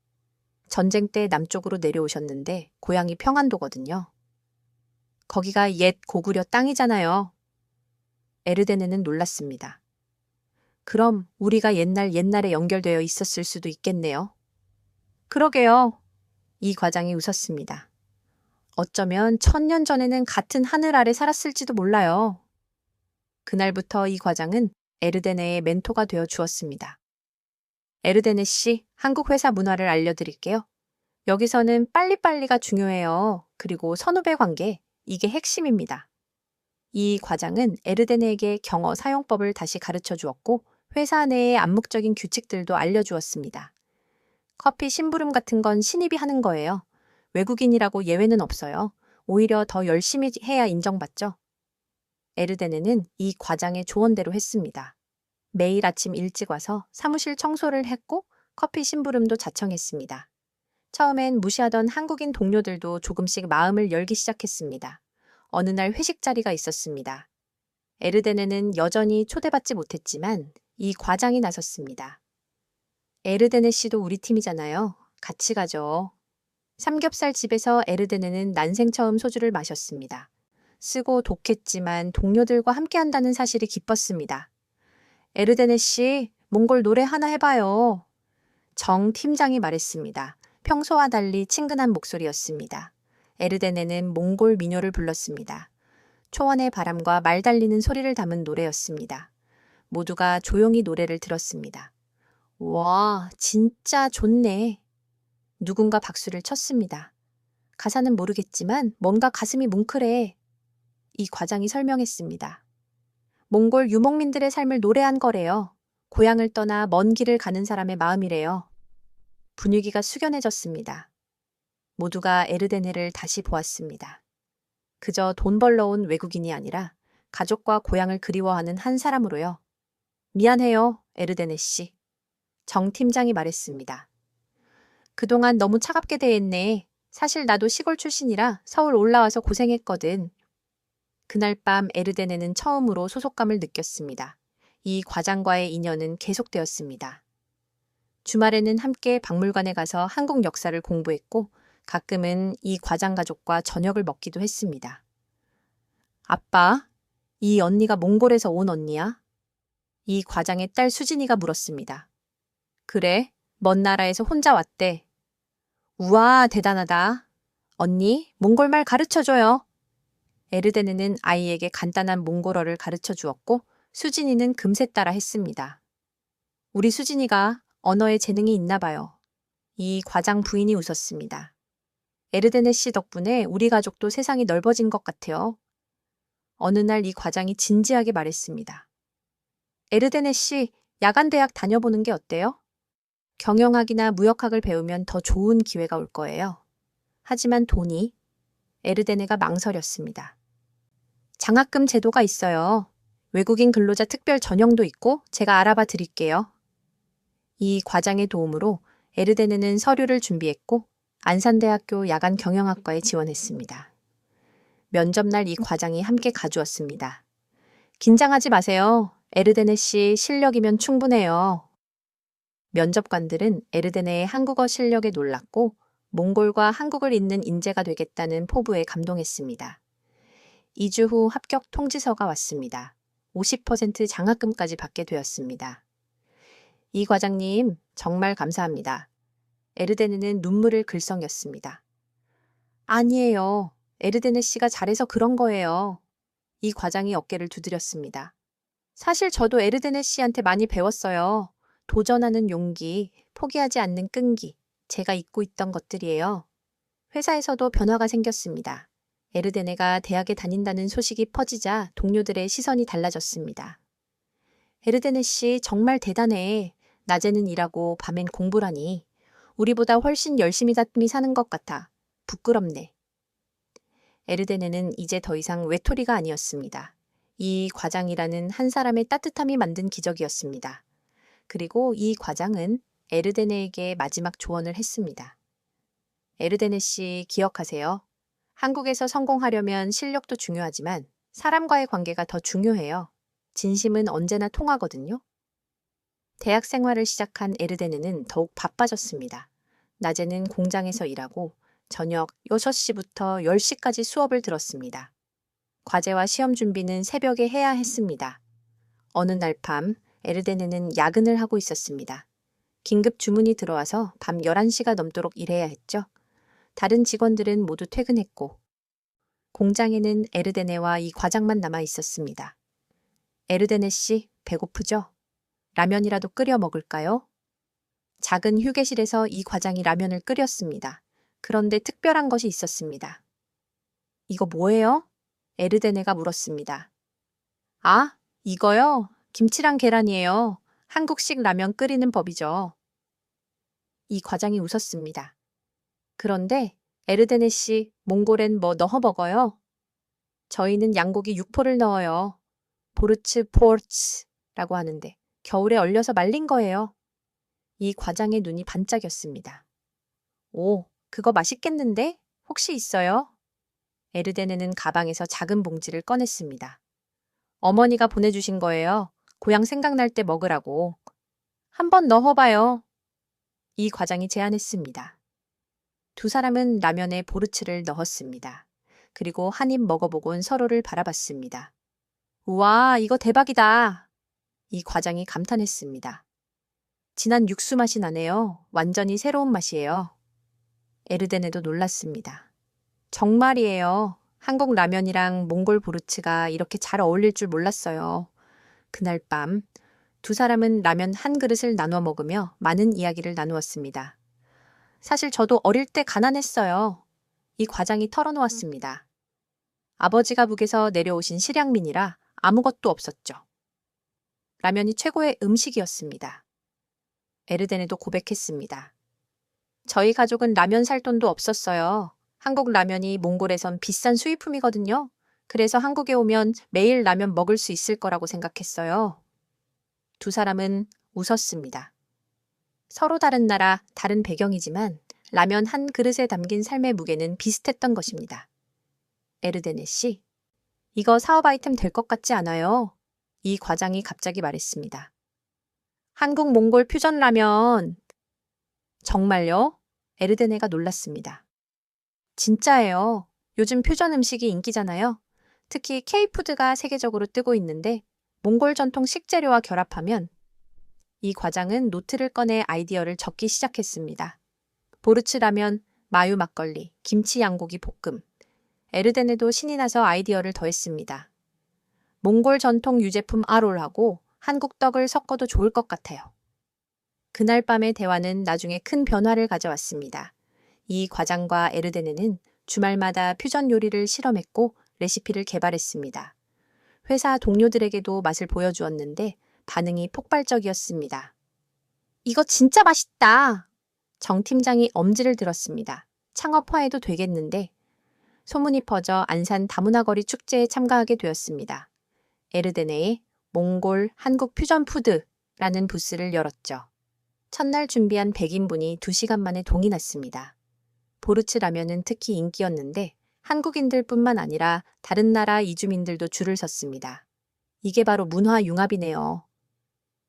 전쟁 때 남쪽으로 내려오셨는데 고향이 평안도거든요. 거기가 옛 고구려 땅이잖아요. 에르데네는 놀랐습니다. 그럼 우리가 옛날에 연결되어 있었을 수도 있겠네요. 그러게요. 이 과장이 웃었습니다. 어쩌면 1000년 전에는 같은 하늘 아래 살았을지도 몰라요. 그날부터 이 과장은 에르데네의 멘토가 되어 주었습니다. 에르데네 씨, 한국 회사 문화를 알려드릴게요. 여기서는 빨리빨리가 중요해요. 그리고 선후배 관계, 이게 핵심입니다. 이 과장은 에르데네에게 경어 사용법을 다시 가르쳐 주었고 회사 내의 암묵적인 규칙들도 알려주었습니다. 커피 심부름 같은 건 신입이 하는 거예요. 외국인이라고 예외는 없어요. 오히려 더 열심히 해야 인정받죠. 에르데네는 이 과장의 조언대로 했습니다. 매일 아침 일찍 와서 사무실 청소를 했고 커피 심부름도 자청했습니다. 처음엔 무시하던 한국인 동료들도 조금씩 마음을 열기 시작했습니다. 어느 날 회식 자리가 있었습니다. 에르데네는 여전히 초대받지 못했지만 이 과장이 나섰습니다. 에르데네 씨도 우리 팀이잖아요. 같이 가죠. 삼겹살 집에서 에르데네는 난생 처음 소주를 마셨습니다. 쓰고 독했지만 동료들과 함께한다는 사실이 기뻤습니다. 에르데네 씨, 몽골 노래 하나 해봐요. 정 팀장이 말했습니다. 평소와 달리 친근한 목소리였습니다. 에르데네는 몽골 민요를 불렀습니다. 초원의 바람과 말 달리는 소리를 담은 노래였습니다. 모두가 조용히 노래를 들었습니다. 와, 진짜 좋네. 누군가 박수를 쳤습니다. 가사는 모르겠지만 뭔가 가슴이 뭉클해. 이 과장이 설명했습니다. 몽골 유목민들의 삶을 노래한 거래요. 고향을 떠나 먼 길을 가는 사람의 마음이래요. 분위기가 숙연해졌습니다. 모두가 에르데네를 다시 보았습니다. 그저 돈 벌러 온 외국인이 아니라 가족과 고향을 그리워하는 한 사람으로요. 미안해요, 에르데네 씨. 정 팀장이 말했습니다. 그동안 너무 차갑게 대했네. 사실 나도 시골 출신이라 서울 올라와서 고생했거든. 그날 밤 에르데네는 처음으로 소속감을 느꼈습니다. 이 과장과의 인연은 계속되었습니다. 주말에는 함께 박물관에 가서 한국 역사를 공부했고 가끔은 이 과장 가족과 저녁을 먹기도 했습니다. 아빠, 이 언니가 몽골에서 온 언니야? 이 과장의 딸 수진이가 물었습니다. 그래, 먼 나라에서 혼자 왔대. 우와, 대단하다. 언니, 몽골말 가르쳐줘요. 에르데네는 아이에게 간단한 몽골어를 가르쳐 주었고 수진이는 금세 따라 했습니다. 우리 수진이가 언어에 재능이 있나 봐요. 이 과장 부인이 웃었습니다. 에르데네 씨 덕분에 우리 가족도 세상이 넓어진 것 같아요. 어느 날 이 과장이 진지하게 말했습니다. 에르데네 씨, 야간 대학 다녀보는 게 어때요? 경영학이나 무역학을 배우면 더 좋은 기회가 올 거예요. 하지만 돈이 에르데네가 망설였습니다. 장학금 제도가 있어요. 외국인 근로자 특별 전형도 있고 제가 알아봐 드릴게요. 이 과장의 도움으로 에르데네는 서류를 준비했고 안산대학교 야간 경영학과에 지원했습니다. 면접날 이 과장이 함께 가주었습니다. 긴장하지 마세요. 에르데네 씨 실력이면 충분해요. 면접관들은 에르데네의 한국어 실력에 놀랐고 몽골과 한국을 잇는 인재가 되겠다는 포부에 감동했습니다. 2주 후 합격 통지서가 왔습니다. 50% 장학금까지 받게 되었습니다. 이 과장님, 정말 감사합니다. 에르데네는 눈물을 글썽였습니다. 아니에요. 에르데네 씨가 잘해서 그런 거예요. 이 과장이 어깨를 두드렸습니다. 사실 저도 에르데네 씨한테 많이 배웠어요. 도전하는 용기, 포기하지 않는 끈기, 제가 잊고 있던 것들이에요. 회사에서도 변화가 생겼습니다. 에르데네가 대학에 다닌다는 소식이 퍼지자 동료들의 시선이 달라졌습니다. 에르데네 씨 정말 대단해. 낮에는 일하고 밤엔 공부라니. 우리보다 훨씬 열심히 사는 것 같아. 부끄럽네. 에르데네는 이제 더 이상 외톨이가 아니었습니다. 이 과장이라는 한 사람의 따뜻함이 만든 기적이었습니다. 그리고 이 과장은 에르데네에게 마지막 조언을 했습니다. 에르데네 씨 기억하세요. 한국에서 성공하려면 실력도 중요하지만 사람과의 관계가 더 중요해요. 진심은 언제나 통하거든요. 대학 생활을 시작한 에르데네는 더욱 바빠졌습니다. 낮에는 공장에서 일하고 저녁 6시부터 10시까지 수업을 들었습니다. 과제와 시험 준비는 새벽에 해야 했습니다. 어느 날 밤 에르데네는 야근을 하고 있었습니다. 긴급 주문이 들어와서 밤 11시가 넘도록 일해야 했죠. 다른 직원들은 모두 퇴근했고 공장에는 에르데네와 이 과장만 남아 있었습니다. 에르데네 씨, 배고프죠? 라면이라도 끓여 먹을까요? 작은 휴게실에서 이 과장이 라면을 끓였습니다. 그런데 특별한 것이 있었습니다. 이거 뭐예요? 에르데네가 물었습니다. 아, 이거요? 김치랑 계란이에요. 한국식 라면 끓이는 법이죠. 이 과장이 웃었습니다. 그런데 에르데네 씨, 몽골엔 뭐 넣어 먹어요? 저희는 양고기 육포를 넣어요. 보르츠 포르츠라고 하는데 겨울에 얼려서 말린 거예요. 이 과장의 눈이 반짝였습니다. 오, 그거 맛있겠는데? 혹시 있어요? 에르데네는 가방에서 작은 봉지를 꺼냈습니다. 어머니가 보내주신 거예요. 고향 생각날 때 먹으라고. 한번 넣어봐요. 이 과장이 제안했습니다. 두 사람은 라면에 보르츠를 넣었습니다. 그리고 한 입 먹어보곤 서로를 바라봤습니다. 우와, 이거 대박이다. 이 과장이 감탄했습니다. 진한 육수 맛이 나네요. 완전히 새로운 맛이에요. 에르데네도 놀랐습니다. 정말이에요. 한국 라면이랑 몽골 보르츠가 이렇게 잘 어울릴 줄 몰랐어요. 그날 밤 두 사람은 라면 한 그릇을 나눠 먹으며 많은 이야기를 나누었습니다. 사실 저도 어릴 때 가난했어요. 이 과장이 털어놓았습니다. 아버지가 북에서 내려오신 실향민이라 아무것도 없었죠. 라면이 최고의 음식이었습니다. 에르데네도 고백했습니다. 저희 가족은 라면 살 돈도 없었어요. 한국 라면이 몽골에선 비싼 수입품이거든요. 그래서 한국에 오면 매일 라면 먹을 수 있을 거라고 생각했어요. 두 사람은 웃었습니다. 서로 다른 나라, 다른 배경이지만 라면 한 그릇에 담긴 삶의 무게는 비슷했던 것입니다. 에르데네 씨, 이거 사업 아이템 될 것 같지 않아요? 이 과장이 갑자기 말했습니다. 한국 몽골 퓨전 라면. 정말요? 에르데네가 놀랐습니다. 진짜예요. 요즘 퓨전 음식이 인기잖아요. 특히 K푸드가 세계적으로 뜨고 있는데 몽골 전통 식재료와 결합하면 이 과장은 노트를 꺼내 아이디어를 적기 시작했습니다. 보르츠 라면, 마유 막걸리, 김치 양고기 볶음. 에르데네도 신이 나서 아이디어를 더했습니다. 몽골 전통 유제품 아롤하고 한국 떡을 섞어도 좋을 것 같아요. 그날 밤의 대화는 나중에 큰 변화를 가져왔습니다. 이 과장과 에르데네는 주말마다 퓨전 요리를 실험했고 레시피를 개발했습니다. 회사 동료들에게도 맛을 보여주었는데 반응이 폭발적이었습니다. 이거 진짜 맛있다. 정 팀장이 엄지를 들었습니다. 창업화해도 되겠는데. 소문이 퍼져 안산 다문화거리 축제에 참가하게 되었습니다. 에르데네의 몽골 한국 퓨전 푸드라는 부스를 열었죠. 첫날 준비한 100인분이 2시간 만에 동이 났습니다. 보르츠 라면은 특히 인기였는데 한국인들뿐만 아니라 다른 나라 이주민들도 줄을 섰습니다. 이게 바로 문화 융합이네요.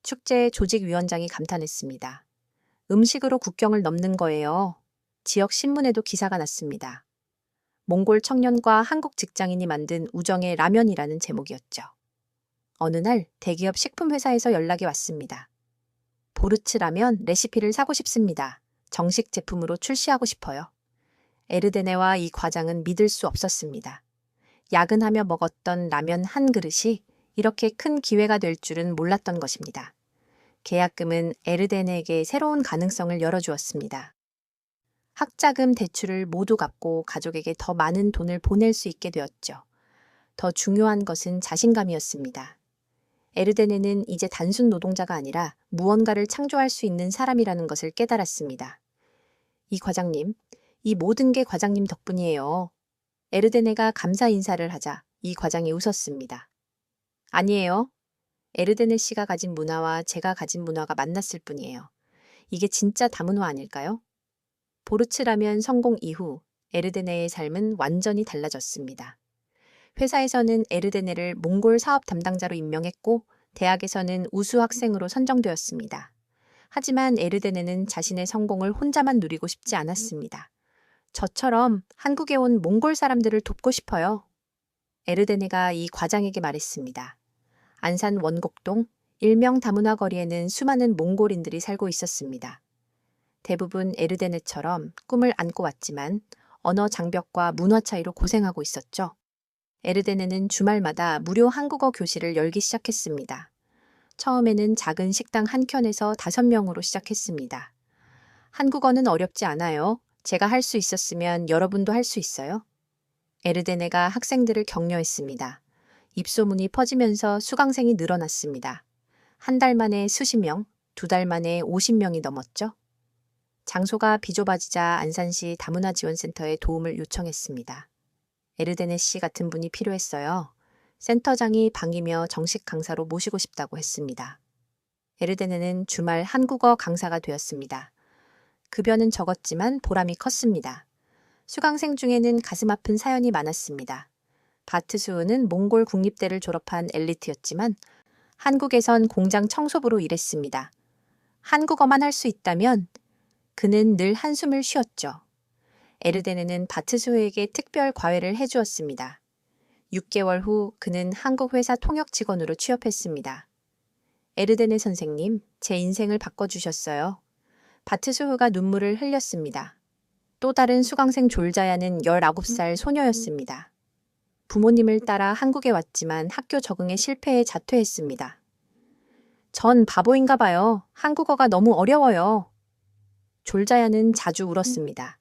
축제 조직위원장이 감탄했습니다. 음식으로 국경을 넘는 거예요. 지역 신문에도 기사가 났습니다. 몽골 청년과 한국 직장인이 만든 우정의 라면이라는 제목이었죠. 어느 날 대기업 식품회사에서 연락이 왔습니다. 보르츠 라면 레시피를 사고 싶습니다. 정식 제품으로 출시하고 싶어요. 에르데네와 이 과장은 믿을 수 없었습니다. 야근하며 먹었던 라면 한 그릇이 이렇게 큰 기회가 될 줄은 몰랐던 것입니다. 계약금은 에르덴에게 새로운 가능성을 열어주었습니다. 학자금 대출을 모두 갚고 가족에게 더 많은 돈을 보낼 수 있게 되었죠. 더 중요한 것은 자신감이었습니다. 에르덴에는 이제 단순 노동자가 아니라 무언가를 창조할 수 있는 사람이라는 것을 깨달았습니다. 이 과장님, 이 모든 게 과장님 덕분이에요. 에르데네가 감사 인사를 하자 이 과장이 웃었습니다. 아니에요. 에르데네 씨가 가진 문화와 제가 가진 문화가 만났을 뿐이에요. 이게 진짜 다문화 아닐까요? 보르츠라면 성공 이후 에르데네의 삶은 완전히 달라졌습니다. 회사에서는 에르데네를 몽골 사업 담당자로 임명했고 대학에서는 우수 학생으로 선정되었습니다. 하지만 에르데네는 자신의 성공을 혼자만 누리고 싶지 않았습니다. 저처럼 한국에 온 몽골 사람들을 돕고 싶어요. 에르데네가 이 과장에게 말했습니다. 안산 원곡동 일명 다문화 거리에는 수많은 몽골인들이 살고 있었습니다. 대부분 에르데네처럼 꿈을 안고 왔지만 언어 장벽과 문화 차이로 고생하고 있었죠. 에르데네는 주말마다 무료 한국어 교실을 열기 시작했습니다. 처음에는 작은 식당 한 켠에서 5명으로 시작했습니다. 한국어는 어렵지 않아요. 제가 할 수 있었으면 여러분도 할 수 있어요. 에르데네가 학생들을 격려했습니다. 입소문이 퍼지면서 수강생이 늘어났습니다. 한 달 만에 수십 명, 2달 만에 50명이 넘었죠. 장소가 비좁아지자 안산시 다문화지원센터에 도움을 요청했습니다. 에르데네 씨 같은 분이 필요했어요. 센터장이 방이며 정식 강사로 모시고 싶다고 했습니다. 에르데네는 주말 한국어 강사가 되었습니다. 급여는 적었지만 보람이 컸습니다. 수강생 중에는 가슴 아픈 사연이 많았습니다. 바트수우는 몽골 국립대를 졸업한 엘리트였지만 한국에선 공장 청소부로 일했습니다. 한국어만 할 수 있다면 그는 늘 한숨을 쉬었죠. 에르데네는 바트수우에게 특별 과외를 해주었습니다. 6개월 후 그는 한국 회사 통역 직원으로 취업했습니다. 에르데네 선생님, 제 인생을 바꿔주셨어요. 바트수후가 눈물을 흘렸습니다. 또 다른 수강생 졸자야는 19살 소녀였습니다. 부모님을 따라 한국에 왔지만 학교 적응에 실패해 자퇴했습니다. 전 바보인가 봐요. 한국어가 너무 어려워요. 졸자야는 자주 울었습니다.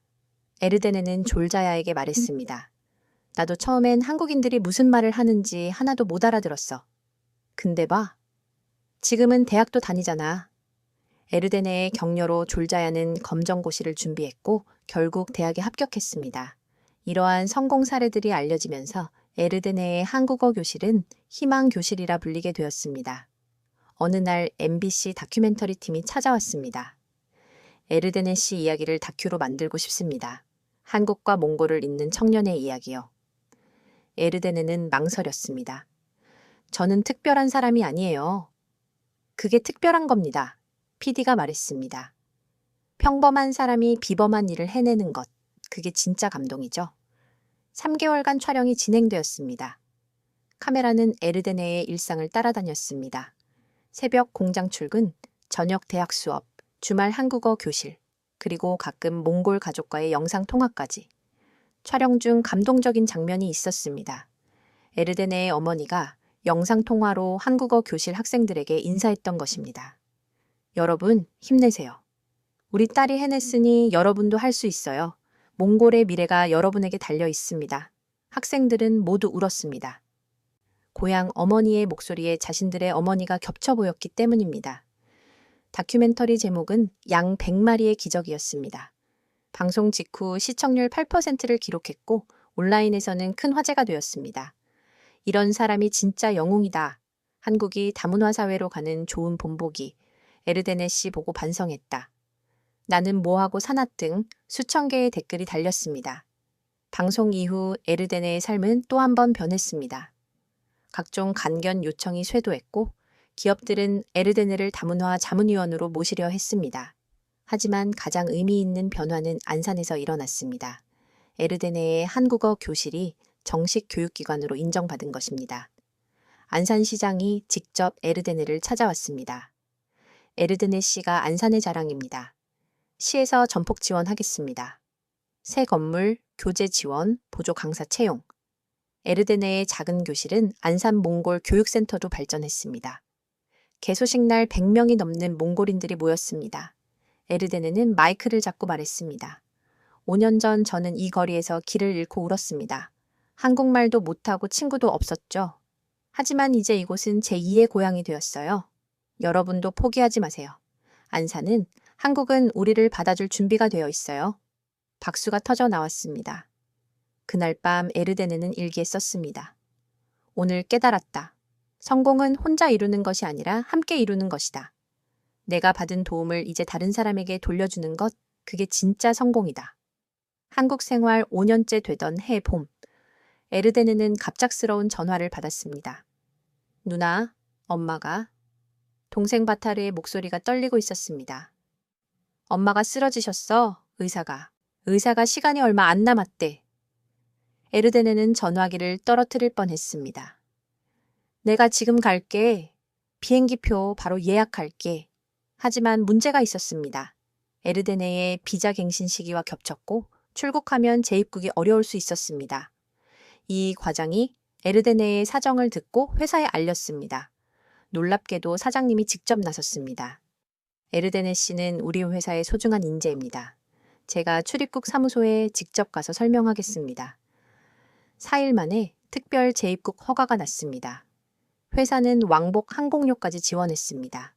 에르데네는 졸자야에게 말했습니다. 나도 처음엔 한국인들이 무슨 말을 하는지 하나도 못 알아들었어. 근데 봐. 지금은 대학도 다니잖아. 에르데네의 격려로 졸자야는 검정고시를 준비했고 결국 대학에 합격했습니다. 이러한 성공 사례들이 알려지면서 에르데네의 한국어 교실은 희망 교실이라 불리게 되었습니다. 어느 날 MBC 다큐멘터리 팀이 찾아왔습니다. 에르데네 씨 이야기를 다큐로 만들고 싶습니다. 한국과 몽골을 잇는 청년의 이야기요. 에르데네는 망설였습니다. 저는 특별한 사람이 아니에요. 그게 특별한 겁니다. PD가 말했습니다. 평범한 사람이 비범한 일을 해내는 것, 그게 진짜 감동이죠. 3개월간 촬영이 진행되었습니다. 카메라는 에르데네의 일상을 따라다녔습니다. 새벽 공장 출근, 저녁 대학 수업, 주말 한국어 교실, 그리고 가끔 몽골 가족과의 영상 통화까지. 촬영 중 감동적인 장면이 있었습니다. 에르데네의 어머니가 영상 통화로 한국어 교실 학생들에게 인사했던 것입니다. 여러분, 힘내세요. 우리 딸이 해냈으니 여러분도 할 수 있어요. 몽골의 미래가 여러분에게 달려 있습니다. 학생들은 모두 울었습니다. 고향 어머니의 목소리에 자신들의 어머니가 겹쳐 보였기 때문입니다. 다큐멘터리 제목은 양 100마리의 기적이었습니다. 방송 직후 시청률 8%를 기록했고 온라인에서는 큰 화제가 되었습니다. 이런 사람이 진짜 영웅이다. 한국이 다문화 사회로 가는 좋은 본보기. 에르데네 씨 보고 반성했다. 나는 뭐하고 사나 등 수천 개의 댓글이 달렸습니다. 방송 이후 에르데네의 삶은 또 한 번 변했습니다. 각종 간견 요청이 쇄도했고 기업들은 에르데네를 다문화 자문위원으로 모시려 했습니다. 하지만 가장 의미 있는 변화는 안산에서 일어났습니다. 에르데네의 한국어 교실이 정식 교육기관으로 인정받은 것입니다. 안산시장이 직접 에르데네를 찾아왔습니다. 에르데네 씨가 안산의 자랑입니다. 시에서 전폭 지원하겠습니다. 새 건물, 교재 지원, 보조 강사 채용. 에르데네의 작은 교실은 안산 몽골 교육센터도 발전했습니다. 개소식 날 100명이 넘는 몽골인들이 모였습니다. 에르데네는 마이크를 잡고 말했습니다. 5년 전 저는 이 거리에서 길을 잃고 울었습니다. 한국말도 못하고 친구도 없었죠. 하지만 이제 이곳은 제2의 고향이 되었어요. 여러분도 포기하지 마세요. 안사는 한국은 우리를 받아줄 준비가 되어 있어요. 박수가 터져 나왔습니다. 그날 밤 에르데네는 일기에 썼습니다. 오늘 깨달았다. 성공은 혼자 이루는 것이 아니라 함께 이루는 것이다. 내가 받은 도움을 이제 다른 사람에게 돌려주는 것, 그게 진짜 성공이다. 한국 생활 5년째 되던 해 봄, 에르데네는 갑작스러운 전화를 받았습니다. 누나, 엄마가. 동생 바타르의 목소리가 떨리고 있었습니다. 엄마가 쓰러지셨어, 의사가. 의사가 시간이 얼마 안 남았대. 에르데네는 전화기를 떨어뜨릴 뻔했습니다. 내가 지금 갈게. 비행기표 바로 예약할게. 하지만 문제가 있었습니다. 에르데네의 비자 갱신 시기와 겹쳤고 출국하면 재입국이 어려울 수 있었습니다. 이 과장이 에르데네의 사정을 듣고 회사에 알렸습니다. 놀랍게도 사장님이 직접 나섰습니다. 에르데네 씨는 우리 회사의 소중한 인재입니다. 제가 출입국 사무소에 직접 가서 설명하겠습니다. 4일 만에 특별 재입국 허가가 났습니다. 회사는 왕복 항공료까지 지원했습니다.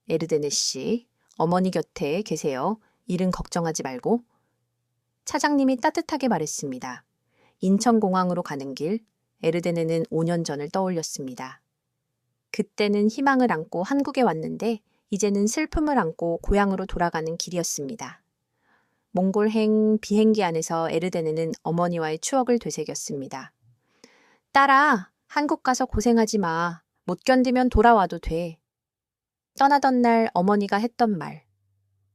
에르데네 씨, 어머니 곁에 계세요. 일은 걱정하지 말고. 차장님이 따뜻하게 말했습니다. 인천공항으로 가는 길, 에르데네는 5년 전을 떠올렸습니다. 그때는 희망을 안고 한국에 왔는데 이제는 슬픔을 안고 고향으로 돌아가는 길이었습니다. 몽골행 비행기 안에서 에르데네는 어머니와의 추억을 되새겼습니다. 딸아, 한국 가서 고생하지 마. 못 견디면 돌아와도 돼. 떠나던 날 어머니가 했던 말.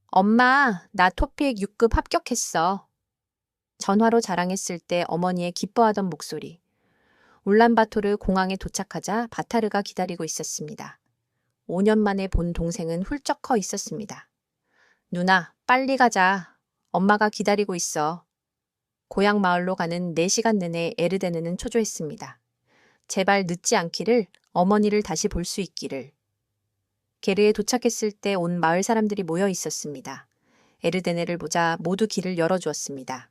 엄마, 나 토픽 6급 합격했어. 전화로 자랑했을 때 어머니의 기뻐하던 목소리. 울란바토르 공항에 도착하자 바타르가 기다리고 있었습니다. 5년 만에 본 동생은 훌쩍 커 있었습니다. 누나, 빨리 가자. 엄마가 기다리고 있어. 고향 마을로 가는 4시간 내내 에르데네는 초조했습니다. 제발 늦지 않기를, 어머니를 다시 볼 수 있기를. 게르에 도착했을 때 온 마을 사람들이 모여 있었습니다. 에르데네를 보자 모두 길을 열어주었습니다.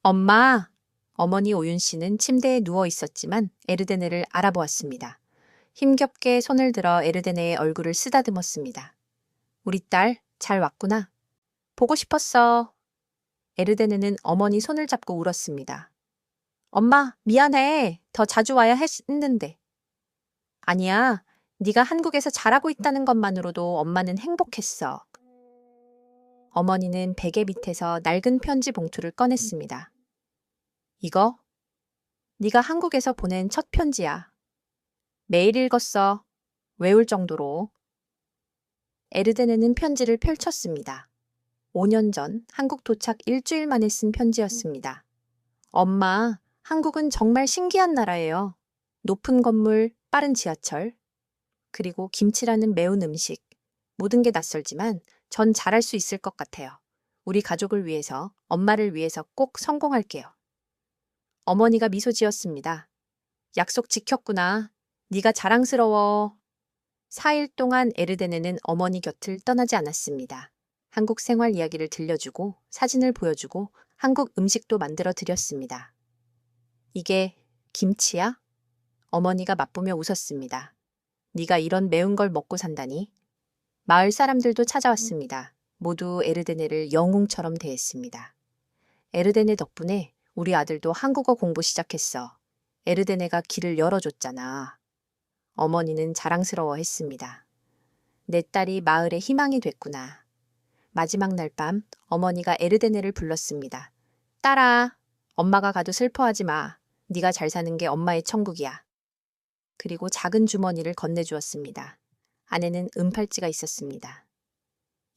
엄마! 어머니 오윤 씨는 침대에 누워 있었지만 에르데네를 알아보았습니다. 힘겹게 손을 들어 에르데네의 얼굴을 쓰다듬었습니다. 우리 딸, 잘 왔구나. 보고 싶었어. 에르데네는 어머니 손을 잡고 울었습니다. 엄마, 미안해. 더 자주 와야 했는데. 아니야. 네가 한국에서 잘하고 있다는 것만으로도 엄마는 행복했어. 어머니는 베개 밑에서 낡은 편지 봉투를 꺼냈습니다. 이거? 네가 한국에서 보낸 첫 편지야. 매일 읽었어. 외울 정도로. 에르데네는 편지를 펼쳤습니다. 5년 전 한국 도착 일주일 만에 쓴 편지였습니다. 엄마, 한국은 정말 신기한 나라예요. 높은 건물, 빠른 지하철, 그리고 김치라는 매운 음식. 모든 게 낯설지만 전 잘할 수 있을 것 같아요. 우리 가족을 위해서, 엄마를 위해서 꼭 성공할게요. 어머니가 미소 지었습니다. 약속 지켰구나. 네가 자랑스러워. 4일 동안 에르데네는 어머니 곁을 떠나지 않았습니다. 한국 생활 이야기를 들려주고 사진을 보여주고 한국 음식도 만들어 드렸습니다. 이게 김치야? 어머니가 맛보며 웃었습니다. 네가 이런 매운 걸 먹고 산다니. 마을 사람들도 찾아왔습니다. 모두 에르데네를 영웅처럼 대했습니다. 에르데네 덕분에 우리 아들도 한국어 공부 시작했어. 에르데네가 길을 열어줬잖아. 어머니는 자랑스러워했습니다. 내 딸이 마을의 희망이 됐구나. 마지막 날 밤 어머니가 에르데네를 불렀습니다. 딸아, 엄마가 가도 슬퍼하지 마. 네가 잘 사는 게 엄마의 천국이야. 그리고 작은 주머니를 건네주었습니다. 안에는 은팔찌가 있었습니다.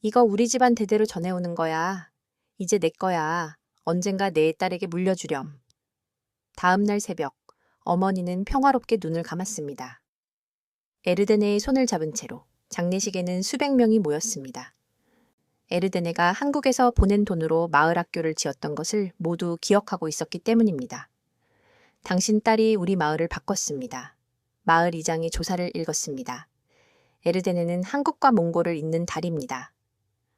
이거 우리 집안 대대로 전해오는 거야. 이제 내 거야. 언젠가 내 딸에게 물려주렴. 다음 날 새벽, 어머니는 평화롭게 눈을 감았습니다. 에르데네의 손을 잡은 채로 장례식에는 수백 명이 모였습니다. 에르데네가 한국에서 보낸 돈으로 마을 학교를 지었던 것을 모두 기억하고 있었기 때문입니다. 당신 딸이 우리 마을을 바꿨습니다. 마을 이장이 조사를 읽었습니다. 에르데네는 한국과 몽골을 잇는 달입니다.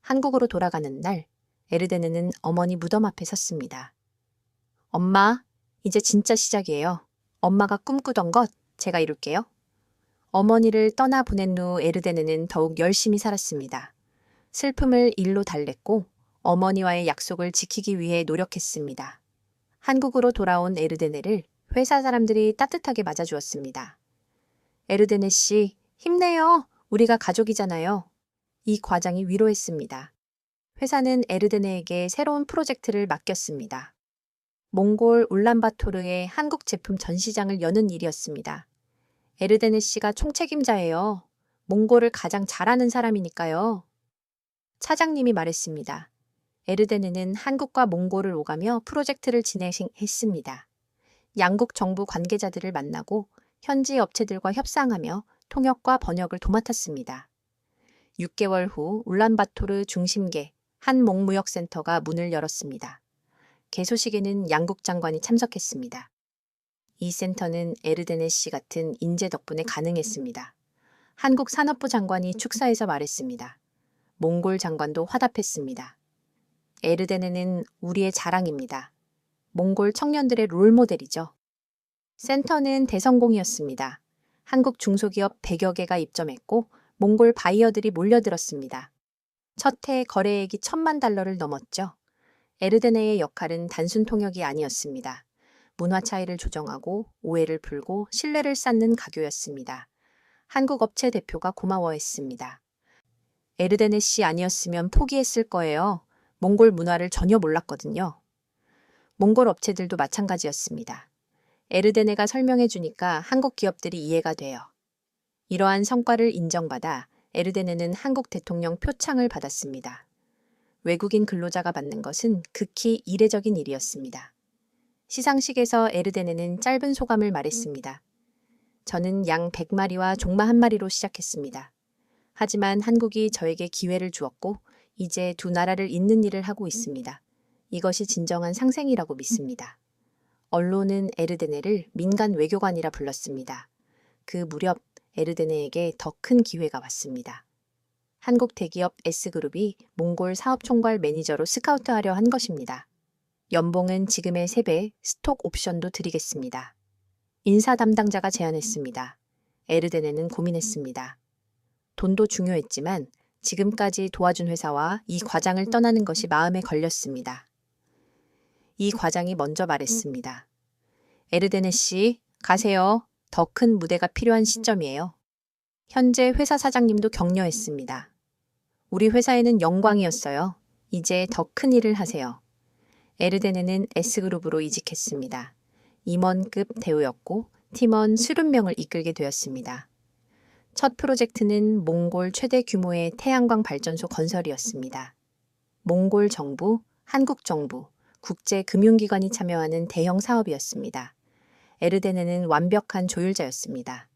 한국으로 돌아가는 날, 에르데네는 어머니 무덤 앞에 섰습니다. 엄마, 이제 진짜 시작이에요. 엄마가 꿈꾸던 것 제가 이룰게요. 어머니를 떠나 보낸 후 에르데네는 더욱 열심히 살았습니다. 슬픔을 일로 달랬고 어머니와의 약속을 지키기 위해 노력했습니다. 한국으로 돌아온 에르데네를 회사 사람들이 따뜻하게 맞아주었습니다. 에르데네 씨, 힘내요. 우리가 가족이잖아요. 이 과장이 위로했습니다. 회사는 에르데네에게 새로운 프로젝트를 맡겼습니다. 몽골 울란바토르의 한국 제품 전시장을 여는 일이었습니다. 에르데네 씨가 총책임자예요. 몽골을 가장 잘하는 사람이니까요. 차장님이 말했습니다. 에르데네는 한국과 몽골을 오가며 프로젝트를 진행했습니다. 양국 정부 관계자들을 만나고 현지 업체들과 협상하며 통역과 번역을 도맡았습니다. 6개월 후 울란바토르 중심계 한몽무역센터가 문을 열었습니다. 개소식에는 양국 장관이 참석했습니다. 이 센터는 에르데네 씨 같은 인재 덕분에 가능했습니다. 한국 산업부 장관이 축사에서 말했습니다. 몽골 장관도 화답했습니다. 에르데네는 우리의 자랑입니다. 몽골 청년들의 롤모델이죠. 센터는 대성공이었습니다. 한국 중소기업 100여 개가 입점했고 몽골 바이어들이 몰려들었습니다. 첫 해 거래액이 $10,000,000를 넘었죠. 에르데네의 역할은 단순 통역이 아니었습니다. 문화 차이를 조정하고 오해를 풀고 신뢰를 쌓는 가교였습니다. 한국 업체 대표가 고마워했습니다. 에르데네 씨 아니었으면 포기했을 거예요. 몽골 문화를 전혀 몰랐거든요. 몽골 업체들도 마찬가지였습니다. 에르데네가 설명해 주니까 한국 기업들이 이해가 돼요. 이러한 성과를 인정받아 에르데네는 한국 대통령 표창을 받았습니다. 외국인 근로자가 받는 것은 극히 이례적인 일이었습니다. 시상식에서 에르데네는 짧은 소감을 말했습니다. 저는 양 100마리와 종마 1마리로 시작했습니다. 하지만 한국이 저에게 기회를 주었고 이제 두 나라를 잇는 일을 하고 있습니다. 이것이 진정한 상생이라고 믿습니다. 언론은 에르데네를 민간 외교관이라 불렀습니다. 그 무렵 에르데네에게 더 큰 기회가 왔습니다. 한국 대기업 S그룹이 몽골 사업총괄 매니저로 스카우트하려 한 것입니다. 연봉은 지금의 3배, 스톡 옵션도 드리겠습니다. 인사 담당자가 제안했습니다. 에르데네는 고민했습니다. 돈도 중요했지만 지금까지 도와준 회사와 이 과장을 떠나는 것이 마음에 걸렸습니다. 이 과장이 먼저 말했습니다. 에르데네 씨, 가세요. 더 큰 무대가 필요한 시점이에요. 현재 회사 사장님도 격려했습니다. 우리 회사에는 영광이었어요. 이제 더 큰 일을 하세요. 에르데네는 S그룹으로 이직했습니다. 임원급 대우였고 팀원 30명을 이끌게 되었습니다. 첫 프로젝트는 몽골 최대 규모의 태양광 발전소 건설이었습니다. 몽골 정부, 한국 정부, 국제금융기관이 참여하는 대형 사업이었습니다. 에르데네는 완벽한 조율자였습니다.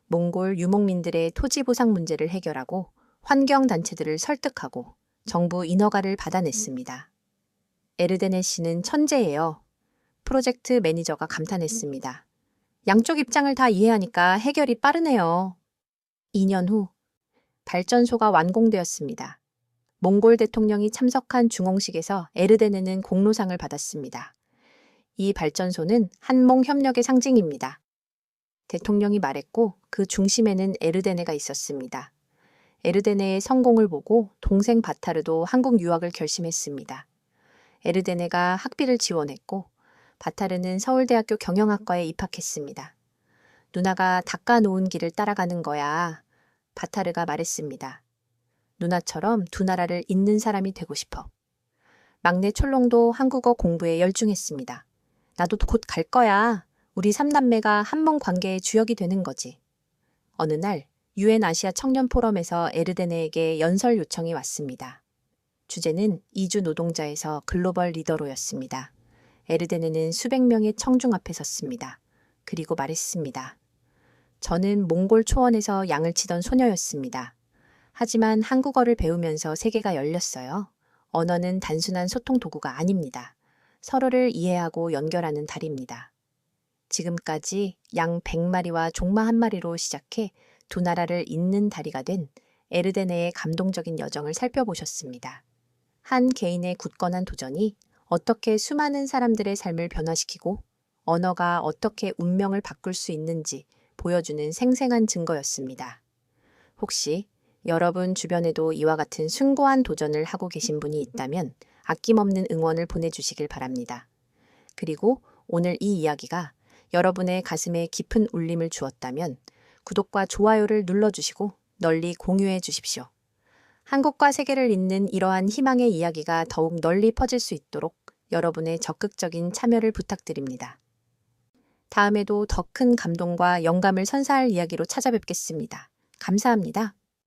몽골 유목민들의 토지 보상 문제를 해결하고 환경단체들을 설득하고 정부 인허가를 받아냈습니다. 에르데네 씨는 천재예요. 프로젝트 매니저가 감탄했습니다. 양쪽 입장을 다 이해하니까 해결이 빠르네요. 2년 후 발전소가 완공되었습니다. 몽골 대통령이 참석한 중공식에서 에르데네는 공로상을 받았습니다. 이 발전소는 한몽 협력의 상징입니다. 대통령이 말했고 그 중심에는 에르데네가 있었습니다. 에르데네의 성공을 보고 동생 바타르도 한국 유학을 결심했습니다. 에르데네가 학비를 지원했고 바타르는 서울대학교 경영학과에 입학했습니다. 누나가 닦아놓은 길을 따라가는 거야. 바타르가 말했습니다. 누나처럼 두 나라를 잇는 사람이 되고 싶어. 막내 촐롱도 한국어 공부에 열중했습니다. 나도 곧 갈 거야. 우리 3남매가 한몽 관계의 주역이 되는 거지. 어느 날 UN 아시아 청년 포럼에서 에르데네에게 연설 요청이 왔습니다. 주제는 이주 노동자에서 글로벌 리더로였습니다. 에르데네는 수백 명의 청중 앞에 섰습니다. 그리고 말했습니다. 저는 몽골 초원에서 양을 치던 소녀였습니다. 하지만 한국어를 배우면서 세계가 열렸어요. 언어는 단순한 소통 도구가 아닙니다. 서로를 이해하고 연결하는 달입니다. 지금까지 양 100마리와 종마 1마리로 시작해 두 나라를 잇는 다리가 된 에르데네의 감동적인 여정을 살펴보셨습니다. 한 개인의 굳건한 도전이 어떻게 수많은 사람들의 삶을 변화시키고 언어가 어떻게 운명을 바꿀 수 있는지 보여주는 생생한 증거였습니다. 혹시 여러분 주변에도 이와 같은 숭고한 도전을 하고 계신 분이 있다면 아낌없는 응원을 보내주시길 바랍니다. 그리고 오늘 이 이야기가 여러분의 가슴에 깊은 울림을 주었다면 구독과 좋아요를 눌러주시고 널리 공유해 주십시오. 한국과 세계를 잇는 이러한 희망의 이야기가 더욱 널리 퍼질 수 있도록 여러분의 적극적인 참여를 부탁드립니다. 다음에도 더 큰 감동과 영감을 선사할 이야기로 찾아뵙겠습니다. 감사합니다.